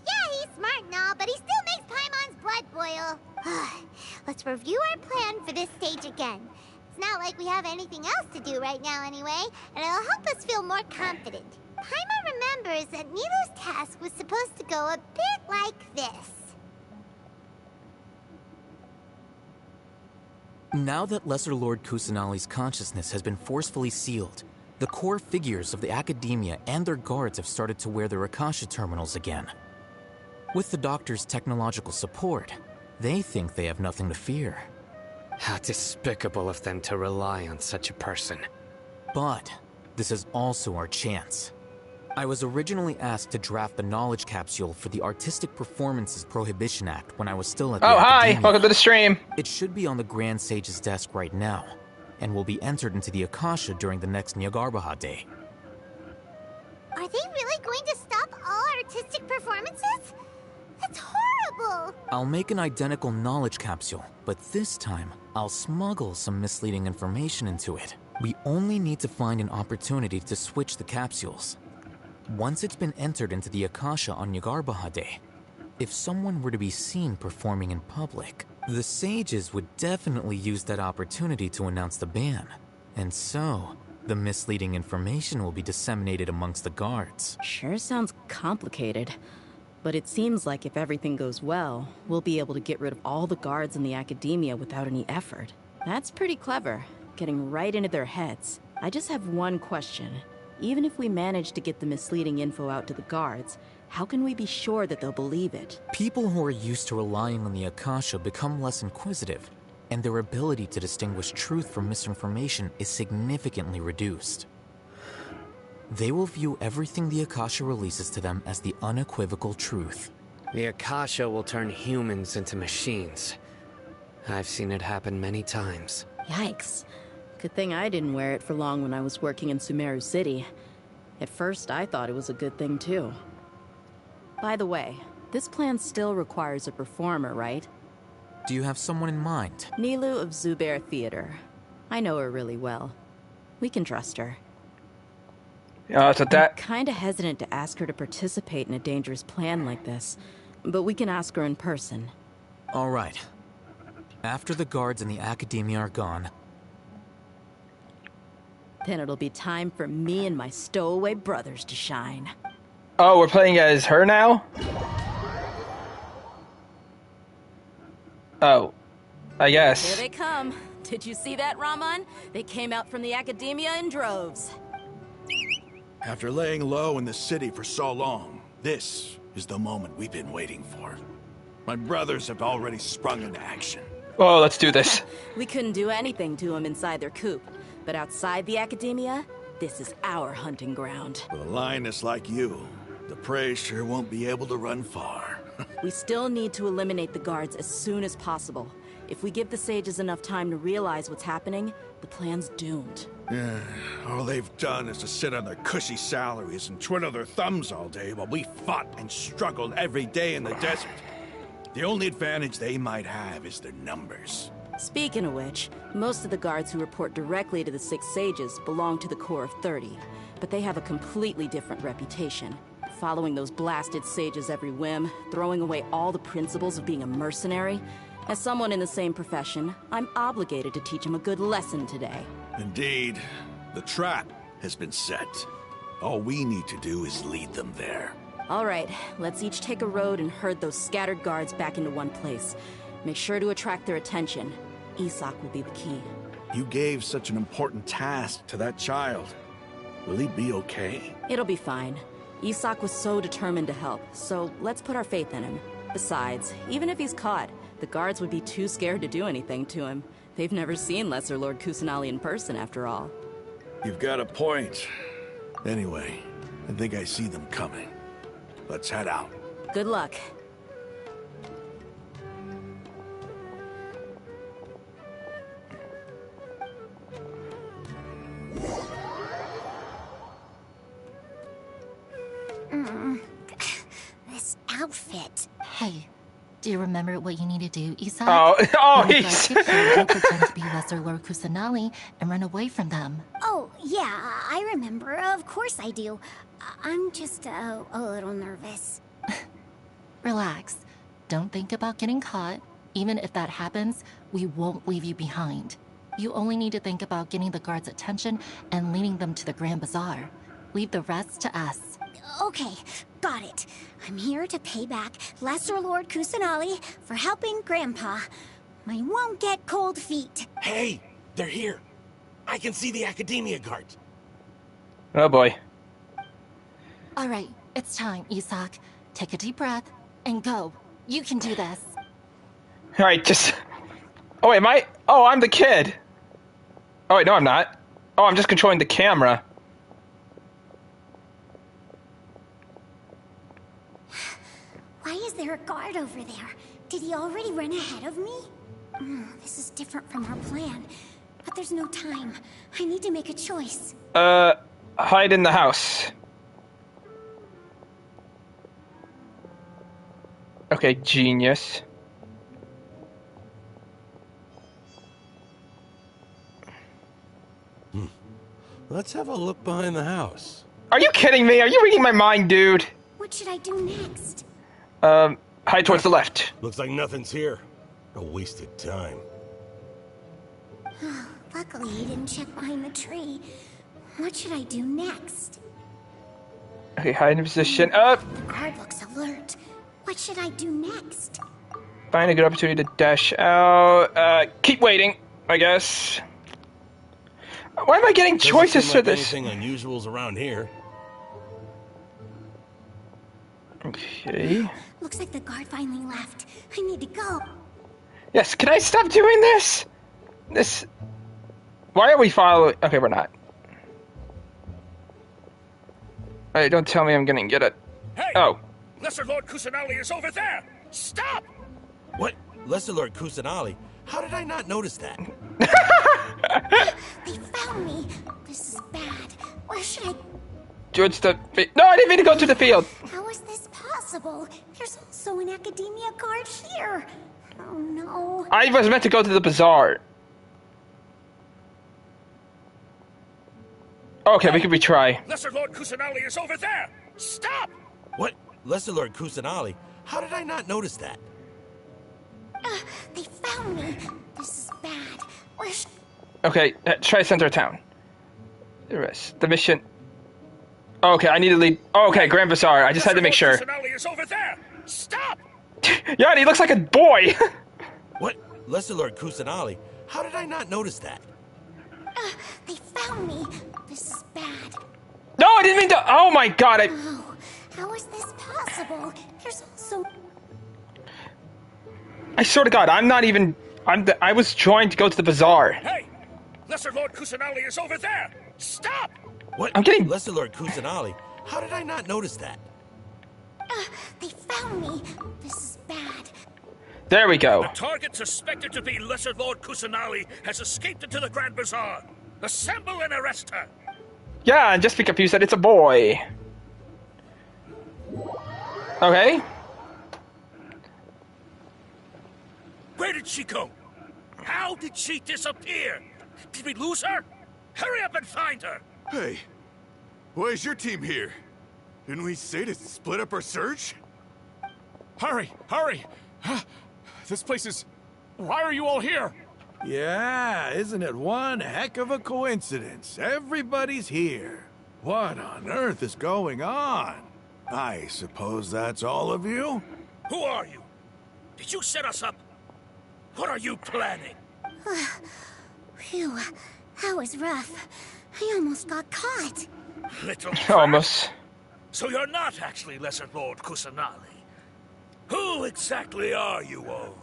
Yeah, he's smart and all, but he still makes Paimon's blood boil. Let's review our plan for this stage again. It's not like we have anything else to do right now anyway, and it'll help us feel more confident. Paimon remembers that Nilu's task was supposed to go a bit like this. Now that Lesser Lord Kusanali's consciousness has been forcefully sealed, the core figures of the Academia and their guards have started to wear their Akasha terminals again. With the Doctor's technological support, they think they have nothing to fear. How despicable of them to rely on such a person. But this is also our chance. I was originally asked to draft the knowledge capsule for the Artistic Performances Prohibition Act when I was still at the Hi! Academia. Welcome to the stream! It should be on the Grand Sage's desk right now, and will be entered into the Akasha during the next Nyargarbaha Day. Are they really going to stop all artistic performances? That's horrible! I'll make an identical knowledge capsule, but this time, I'll smuggle some misleading information into it. We only need to find an opportunity to switch the capsules. Once it's been entered into the Akasha on Nyargarbaha Day, if someone were to be seen performing in public, the sages would definitely use that opportunity to announce the ban. And so, the misleading information will be disseminated amongst the guards. Sure sounds complicated. But it seems like if everything goes well, we'll be able to get rid of all the guards in the Academia without any effort. That's pretty clever, getting right into their heads. I just have one question. Even if we manage to get the misleading info out to the guards, how can we be sure that they'll believe it? People who are used to relying on the Akasha become less inquisitive, and their ability to distinguish truth from misinformation is significantly reduced. They will view everything the Akasha releases to them as the unequivocal truth. The Akasha will turn humans into machines. I've seen it happen many times. Yikes. Good thing I didn't wear it for long when I was working in Sumeru City. At first, I thought it was a good thing too. By the way, this plan still requires a performer, right? Do you have someone in mind? Nilu of Zubair Theater. I know her really well. We can trust her. So that... I'm kinda hesitant to ask her to participate in a dangerous plan like this, but we can ask her in person. All right. After the guards and the Academia are gone, then it'll be time for me and my stowaway brothers to shine. Oh, we're playing as her now? Oh, I guess. Here they come. Did you see that, Raman? They came out from the Academia in droves. After laying low in the city for so long, this is the moment we've been waiting for. My brothers have already sprung into action. Oh, let's do this. We couldn't do anything to them inside their coop, but outside the Academia, this is our hunting ground. With a lioness like you, the prey sure won't be able to run far. We still need to eliminate the guards as soon as possible. If we give the sages enough time to realize what's happening, the plan's doomed. Yeah, all they've done is to sit on their cushy salaries and twiddle their thumbs all day while we fought and struggled every day in the desert. The only advantage they might have is their numbers. Speaking of which, most of the guards who report directly to the Six Sages belong to the Corps of 30, but they have a completely different reputation. Following those blasted sages every whim, throwing away all the principles of being a mercenary. As someone in the same profession, I'm obligated to teach them a good lesson today. Indeed. The trap has been set. All we need to do is lead them there. All right, let's each take a road and herd those scattered guards back into one place. Make sure to attract their attention. Isak will be the key. You gave such an important task to that child. Will he be okay? It'll be fine. Isak was so determined to help, so let's put our faith in him. Besides, even if he's caught, the guards would be too scared to do anything to him. They've never seen Lesser Lord Kusanali in person, after all. You've got a point. Anyway, I think I see them coming. Let's head out. Good luck. This outfit. Hey, do you remember what you need to do, Isak? He's... You pretend to be Lesser Lord Kusanali and run away from them. Oh, yeah, I remember. Of course I do. I'm just a little nervous. Relax. Don't think about getting caught. Even if that happens, we won't leave you behind. You only need to think about getting the guards' attention and leading them to the Grand Bazaar. Leave the rest to us. Okay, got it. I'm here to pay back Lesser Lord Kusanali for helping Grandpa. I won't get cold feet. Hey, they're here. I can see the Academia guards. Oh boy. All right, it's time, Isak. Take a deep breath and go. You can do this. All right, just... Oh, wait, am I... Oh, I'm the kid. Oh, wait, no, I'm not. Oh, I'm just controlling the camera. Why is there a guard over there? Did he already run ahead of me? This is different from our plan. But there's no time. I need to make a choice. Hide in the house. Okay, genius. Let's have a look behind the house. Are you kidding me? Are you reading my mind, dude? What should I do next? Hide towards the left. Looks like nothing's here. A wasted time. Luckily, he didn't check behind the tree. What should I do next? Okay, hide in position. The guard looks alert. What should I do next? Find a good opportunity to dash out. Keep waiting, I guess. Why am I getting choices for this? Anything unusual's around here. Okay. Looks like the guard finally left. I need to go. Yes, can I stop doing this? Why are we following? Okay, we're not. Hey, don't tell me I'm gonna get it. Hey! Oh. Lesser Lord Kusanali is over there! Stop! What? Lesser Lord Kusanali? How did I not notice that? They found me. This is bad. Where should I... Towards the... No, I didn't mean to go to the field. How is this possible? There's also an Academia guard here. Oh, no. I was meant to go to the bazaar. Okay, we can retry. Lesser Lord Kusanali is over there! Stop! What? Lesser Lord Kusanali? How did I not notice that? They found me. This is bad. Where should... Okay, try center of town. The rest. The mission... Okay, I need to lead... Okay, Grand Bazaar. I just had to make sure. Kusanali is over there! Stop! Yeah, and he looks like a boy! What? Lesser Lord Kusanali? How did I not notice that? They found me. This is bad. No, I didn't mean to... Oh my god, Oh, how is this possible? There's also... I swear to god, I'm not even... I was trying to go to the bazaar. Hey! Lesser Lord Kusanali is over there! Stop! What? I'm getting... Lesser Lord Kusanali? How did I not notice that? They found me. This is bad. There we go. The target suspected to be Lesser Lord Kusanali has escaped into the Grand Bazaar. Assemble and arrest her. Yeah, and just be confused that it's a boy. Okay. Where did she go? How did she disappear? Did we lose her? Hurry up and find her! Hey, why is your team here? Didn't we say to split up our search? Hurry! Hurry! This place is... Why are you all here? Yeah, isn't it one heck of a coincidence? Everybody's here. What on earth is going on? I suppose that's all of you? Who are you? Did you set us up? What are you planning? Phew, that was rough. I almost got caught. Little Almost. So you're not actually Lesser Lord Kusanali. Who exactly are you all?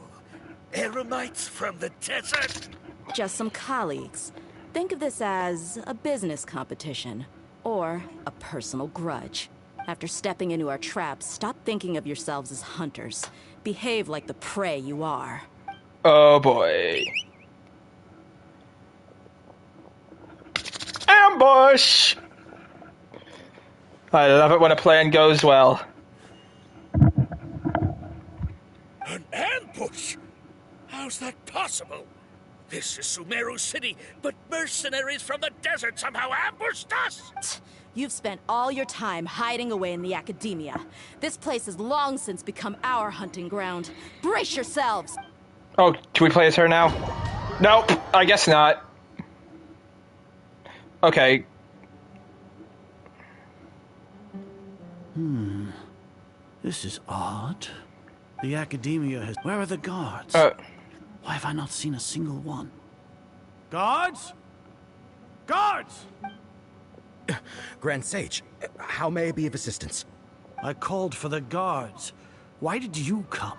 Eremites from the desert? Just some colleagues. Think of this as a business competition, or a personal grudge. After stepping into our traps, stop thinking of yourselves as hunters. Behave like the prey you are. Oh boy. Ambush! I love it when a plan goes well. An ambush? How's that possible? This is Sumeru City, but mercenaries from the desert somehow ambushed us! You've spent all your time hiding away in the academia. This place has long since become our hunting ground. Brace yourselves! Oh, can we play as her now? Nope, I guess not. Okay. This is odd. The academia has... Where are the guards? Why have I not seen a single one? Guards? Guards! Grand Sage, how may I be of assistance? I called for the guards. Why did you come?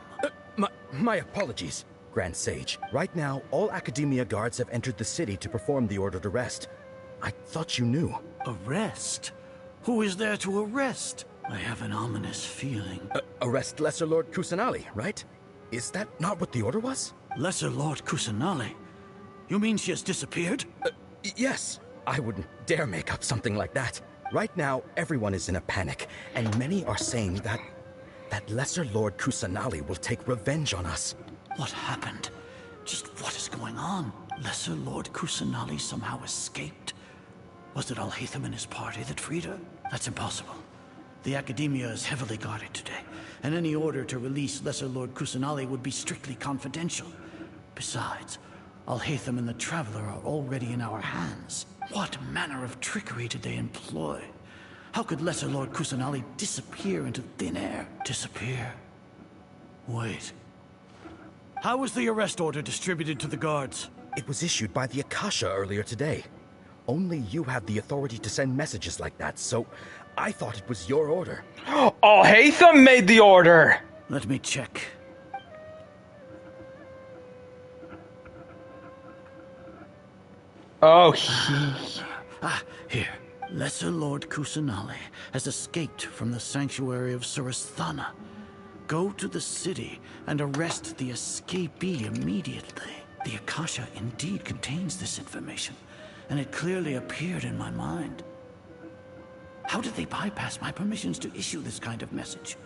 My apologies, Grand Sage. Right now, all Academia guards have entered the city to perform the ordered arrest. I thought you knew. Arrest? Who is there to arrest? I have an ominous feeling. Arrest Lesser Lord Kusanali, right? Is that not what the order was? Lesser Lord Kusanali? You mean she has disappeared? Yes. I wouldn't dare make up something like that. Right now, everyone is in a panic, and many are saying that Lesser Lord Kusanali will take revenge on us. What happened? Just what is going on? Lesser Lord Kusanali somehow escaped? Was it Alhaitham and his party that freed her? That's impossible. The Academia is heavily guarded today, and any order to release Lesser Lord Kusanali would be strictly confidential. Besides, Alhaitham and the Traveler are already in our hands. What manner of trickery did they employ? How could Lesser Lord Kusanali disappear into thin air? Disappear? Wait. How was the arrest order distributed to the guards? It was issued by the Akasha earlier today. Only you have the authority to send messages like that, so I thought it was your order. Alhaitham made the order! Let me check. Oh, here. Lesser Lord Kusanali has escaped from the sanctuary of Surasthana. Go to the city and arrest the escapee immediately. The Akasha indeed contains this information, and it clearly appeared in my mind. How did they bypass my permissions to issue this kind of message?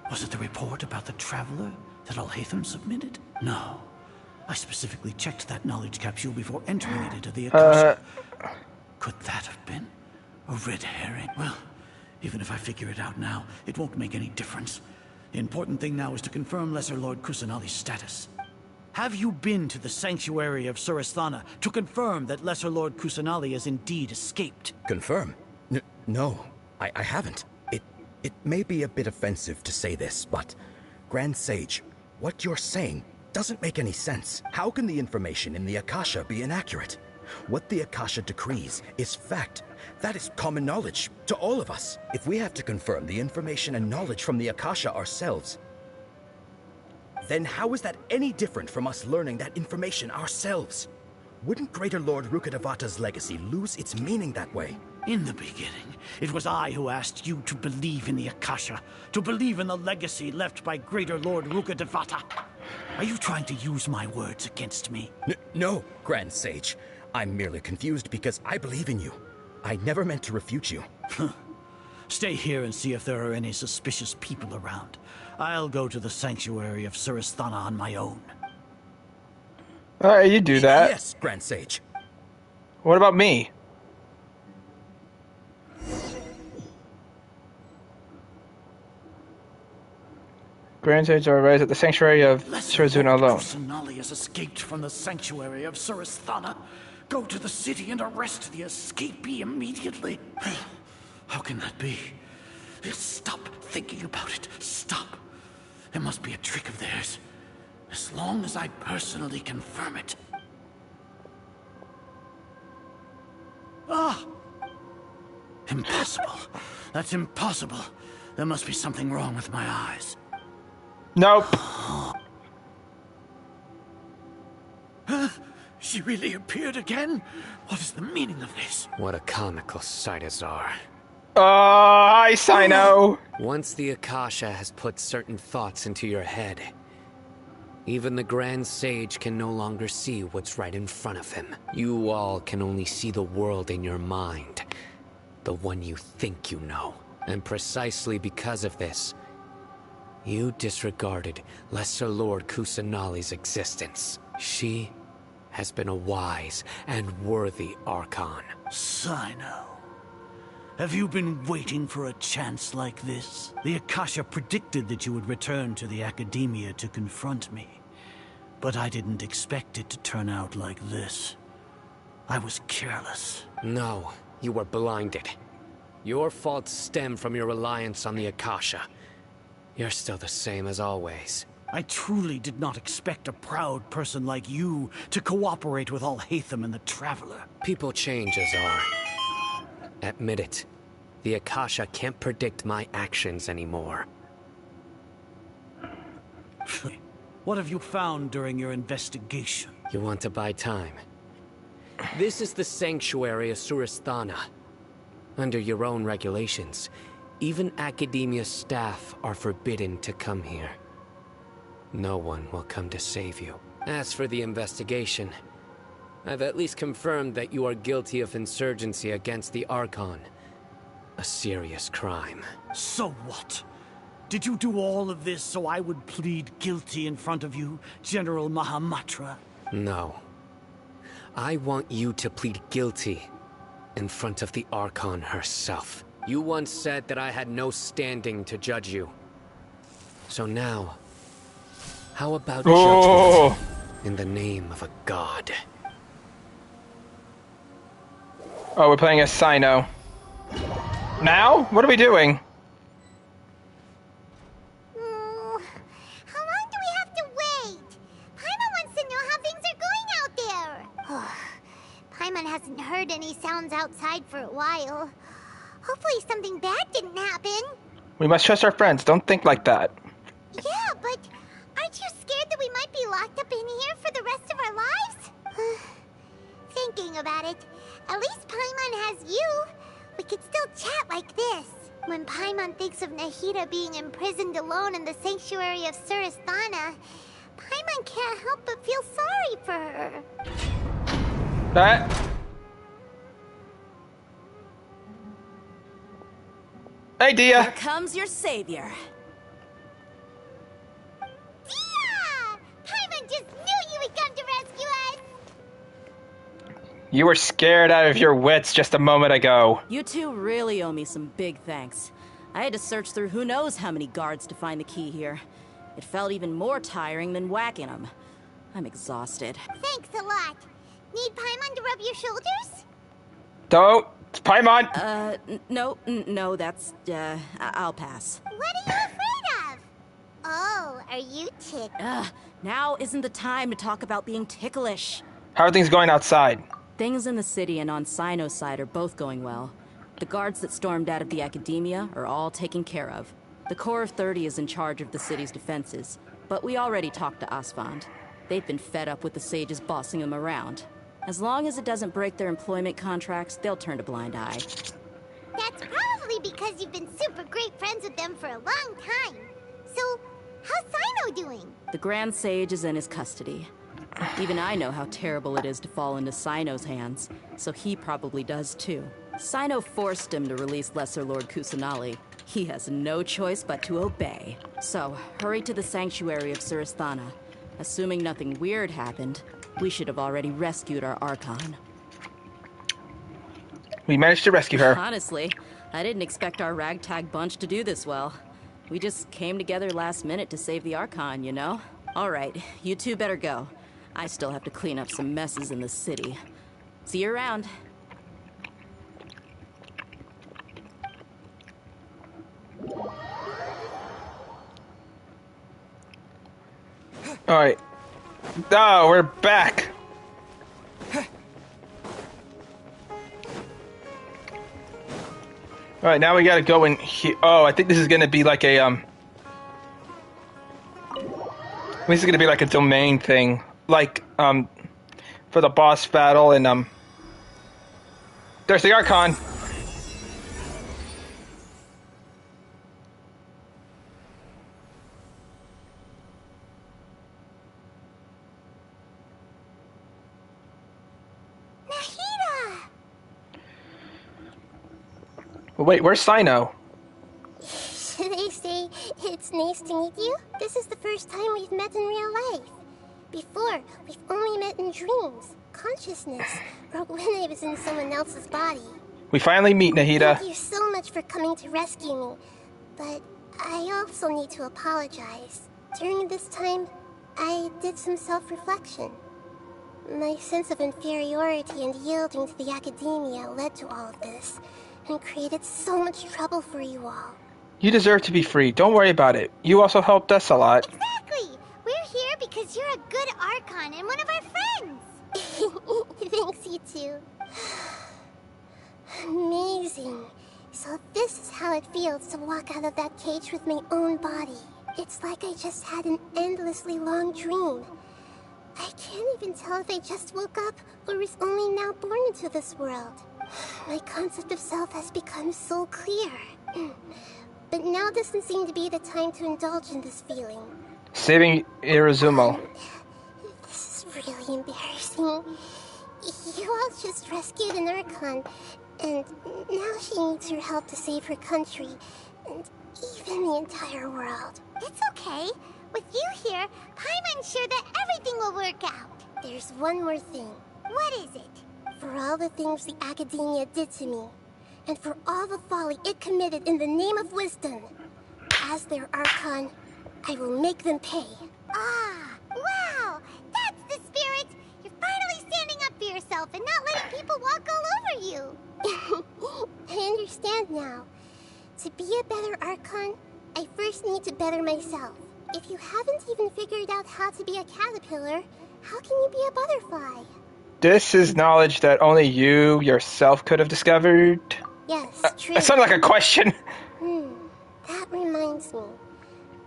Was it the report about the Traveler that Alhaitham submitted? No. I specifically checked that knowledge capsule before entering it into the Akasha. Could that have been a red herring? Well, even if I figure it out now, it won't make any difference. The important thing now is to confirm Lesser Lord Kusanali's status. Have you been to the sanctuary of Surasthana to confirm that Lesser Lord Kusanali has indeed escaped? Confirm? No, I haven't. It may be a bit offensive to say this, but Grand Sage, what you're saying doesn't make any sense. How can the information in the Akasha be inaccurate? What the Akasha decrees is fact. That is common knowledge to all of us. If we have to confirm the information and knowledge from the Akasha ourselves, then how is that any different from us learning that information ourselves? Wouldn't Greater Lord Rukkhadevata's legacy lose its meaning that way? In the beginning, it was I who asked you to believe in the Akasha, to believe in the legacy left by Greater Lord Rukkhadevata. Are you trying to use my words against me? No, Grand Sage. I'm merely confused because I believe in you. I never meant to refute you. Stay here and see if there are any suspicious people around. I'll go to the sanctuary of Surasthana on my own. Alright, you do that. Yes, Grand Sage. What about me? Grand Sage are raised at the sanctuary of Surazuna alone. Kusanali has escaped from the sanctuary of Suristhana. Go to the city and arrest the escapee immediately. How can that be? Stop thinking about it. Stop. It must be a trick of theirs. As long as I personally confirm it. Ah! Impossible. That's impossible. There must be something wrong with my eyes. Nope. Huh? She really appeared again? What is the meaning of this? What a comical sight, Azar. Hi, Sino. Once the Akasha has put certain thoughts into your head, even the Grand Sage can no longer see what's right in front of him. You all can only see the world in your mind, the one you think you know. And precisely because of this, you disregarded Lesser Lord Kusanali's existence. She has been a wise and worthy Archon. Sino. Have you been waiting for a chance like this? The Akasha predicted that you would return to the Academia to confront me. But I didn't expect it to turn out like this. I was careless. No, you were blinded. Your faults stem from your reliance on the Akasha. You're still the same as always. I truly did not expect a proud person like you to cooperate with Alhaitham and the Traveler. People change, Azar. Admit it. The Akasha can't predict my actions anymore. What have you found during your investigation? You want to buy time? This is the sanctuary of Suristhana. Under your own regulations, even Academia staff are forbidden to come here. No one will come to save you. As for the investigation, I've at least confirmed that you are guilty of insurgency against the Archon. A serious crime. So what? Did you do all of this so I would plead guilty in front of you, General Mahamatra? No. I want you to plead guilty in front of the Archon herself. You once said that I had no standing to judge you. So now, how about judgment in the name of a god? Oh, we're playing as Sino. Now? What are we doing? How long do we have to wait? Paimon wants to know how things are going out there. Paimon hasn't heard any sounds outside for a while. Hopefully something bad didn't happen. We must trust our friends. Don't think like that. Yeah, but aren't you scared that we might be locked up in here for the rest of our lives? Thinking about it, at least Paimon has you. We could still chat like this. When Paimon thinks of Nahida being imprisoned alone in the sanctuary of Suristhana, Paimon can't help but feel sorry for her. Hey, Dia. Here comes your savior. Dia! Paimon just knew you would come to rescue us! You were scared out of your wits just a moment ago. You two really owe me some big thanks. I had to search through who knows how many guards to find the key here. It felt even more tiring than whacking them. I'm exhausted. Thanks a lot. Need Paimon to rub your shoulders? Don't. It's Paimon. No, that's, I'll pass. What are you afraid of? Oh, are you tickled? Now isn't the time to talk about being ticklish. How are things going outside? Things in the city and on Sino's side are both going well. The guards that stormed out of the Academia are all taken care of. The Corps of 30 is in charge of the city's defenses, but we already talked to Asfand. They've been fed up with the sages bossing them around. As long as it doesn't break their employment contracts, they'll turn a blind eye. That's probably because you've been super great friends with them for a long time. So, how's Sino doing? The Grand Sage is in his custody. Even I know how terrible it is to fall into Sino's hands, so he probably does too. Sino forced him to release Lesser Lord Kusanali. He has no choice but to obey. So, hurry to the sanctuary of Suristhana. Assuming nothing weird happened, We should have already rescued our Archon. We managed to rescue her. Honestly, I didn't expect our ragtag bunch to do this well. We just came together last minute to save the Archon, you know? All right, you two better go. I still have to clean up some messes in the city. See you around. Alright. Oh, we're back. Alright, now we gotta go in here. Oh, I think this is gonna be like a, this is gonna be like a domain thing. Like, for the boss battle and, there's the Archon. Wait, where's Sino? Should I say it's nice to meet you? This is the first time we've met in real life. Before, we've only met in dreams, consciousness, or when I was in someone else's body. We finally meet, Nahida. Thank you so much for coming to rescue me, but I also need to apologize. During this time, I did some self-reflection. My sense of inferiority and yielding to the academia led to all of this, and created so much trouble for you all. You deserve to be free. Don't worry about it. You also helped us a lot. Exactly! We're here because you're a good Archon and one of our friends! Thanks, you two. Amazing. So this is how it feels to walk out of that cage with my own body. It's like I just had an endlessly long dream. I can't even tell if I just woke up or was only now born into this world. My concept of self has become so clear. But now doesn't seem to be the time to indulge in this feeling. Saving Irizumo. This is really embarrassing. You all just rescued an Archon, and now she needs your help to save her country, and even the entire world. It's okay. With you here, Paimon's sure that everything will work out. There's one more thing. What is it? For all the things the Academia did to me, and for all the folly it committed in the name of wisdom, as their Archon, I will make them pay. Ah, wow! That's the spirit! You're finally standing up for yourself and not letting people walk all over you! I understand now. To be a better Archon, I first need to better myself. If you haven't even figured out how to be a caterpillar, how can you be a butterfly? This is knowledge that only you yourself could have discovered. Yes, true. That sounded like a question. That reminds me.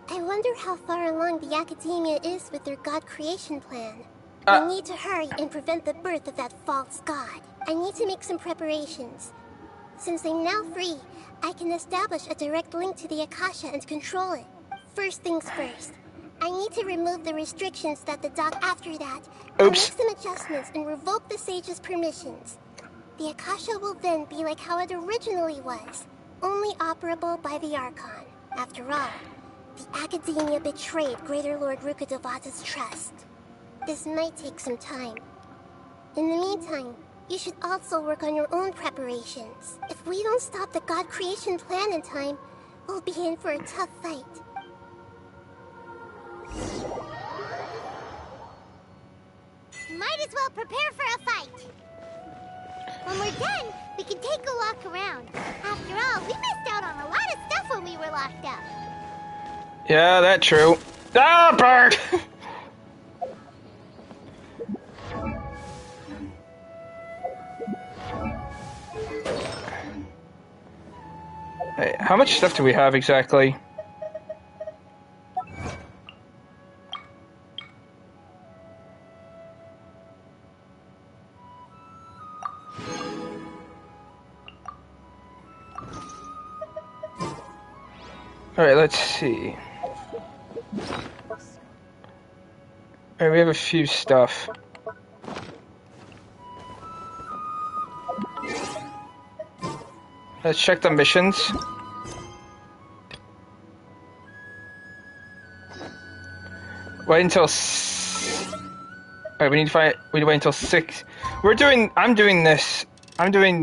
I wonder how far along the Academia is with their god creation plan. I need to hurry and prevent the birth of that false god. I need to make some preparations. Since I'm now free, I can establish a direct link to the Akasha and control it. First things first. I need to remove the restrictions that the doc after that. I'll make some adjustments and revoke the sage's permissions. The Akasha will then be like how it originally was, only operable by the Archon. After all, the Academia betrayed Greater Lord Rukkhadevata's trust. This might take some time. In the meantime, you should also work on your own preparations. If we don't stop the God creation plan in time, we'll be in for a tough fight. Might as well prepare for a fight. When we're done, we can take a walk around. After all, we missed out on a lot of stuff when we were locked up. Yeah, that's true. Ah, bird! Hey, how much stuff do we have exactly? Alright, let's see. Alright, we have a few stuff. Let's check the missions. Wait until Alright, we need to wait until 6. I'm doing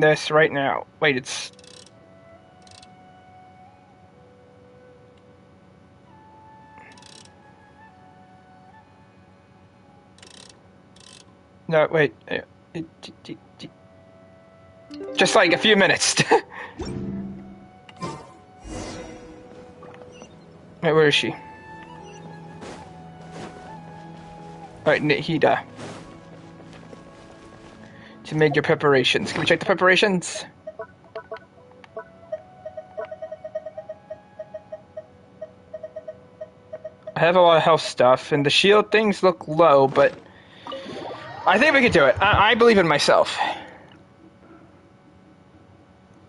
this right now. Wait, it's... No, wait. Just like a few minutes. Wait, where is she? Alright, Nihida. To make your preparations. Can we check the preparations? I have a lot of health stuff, and the shield things look low, but I think we can do it. I believe in myself.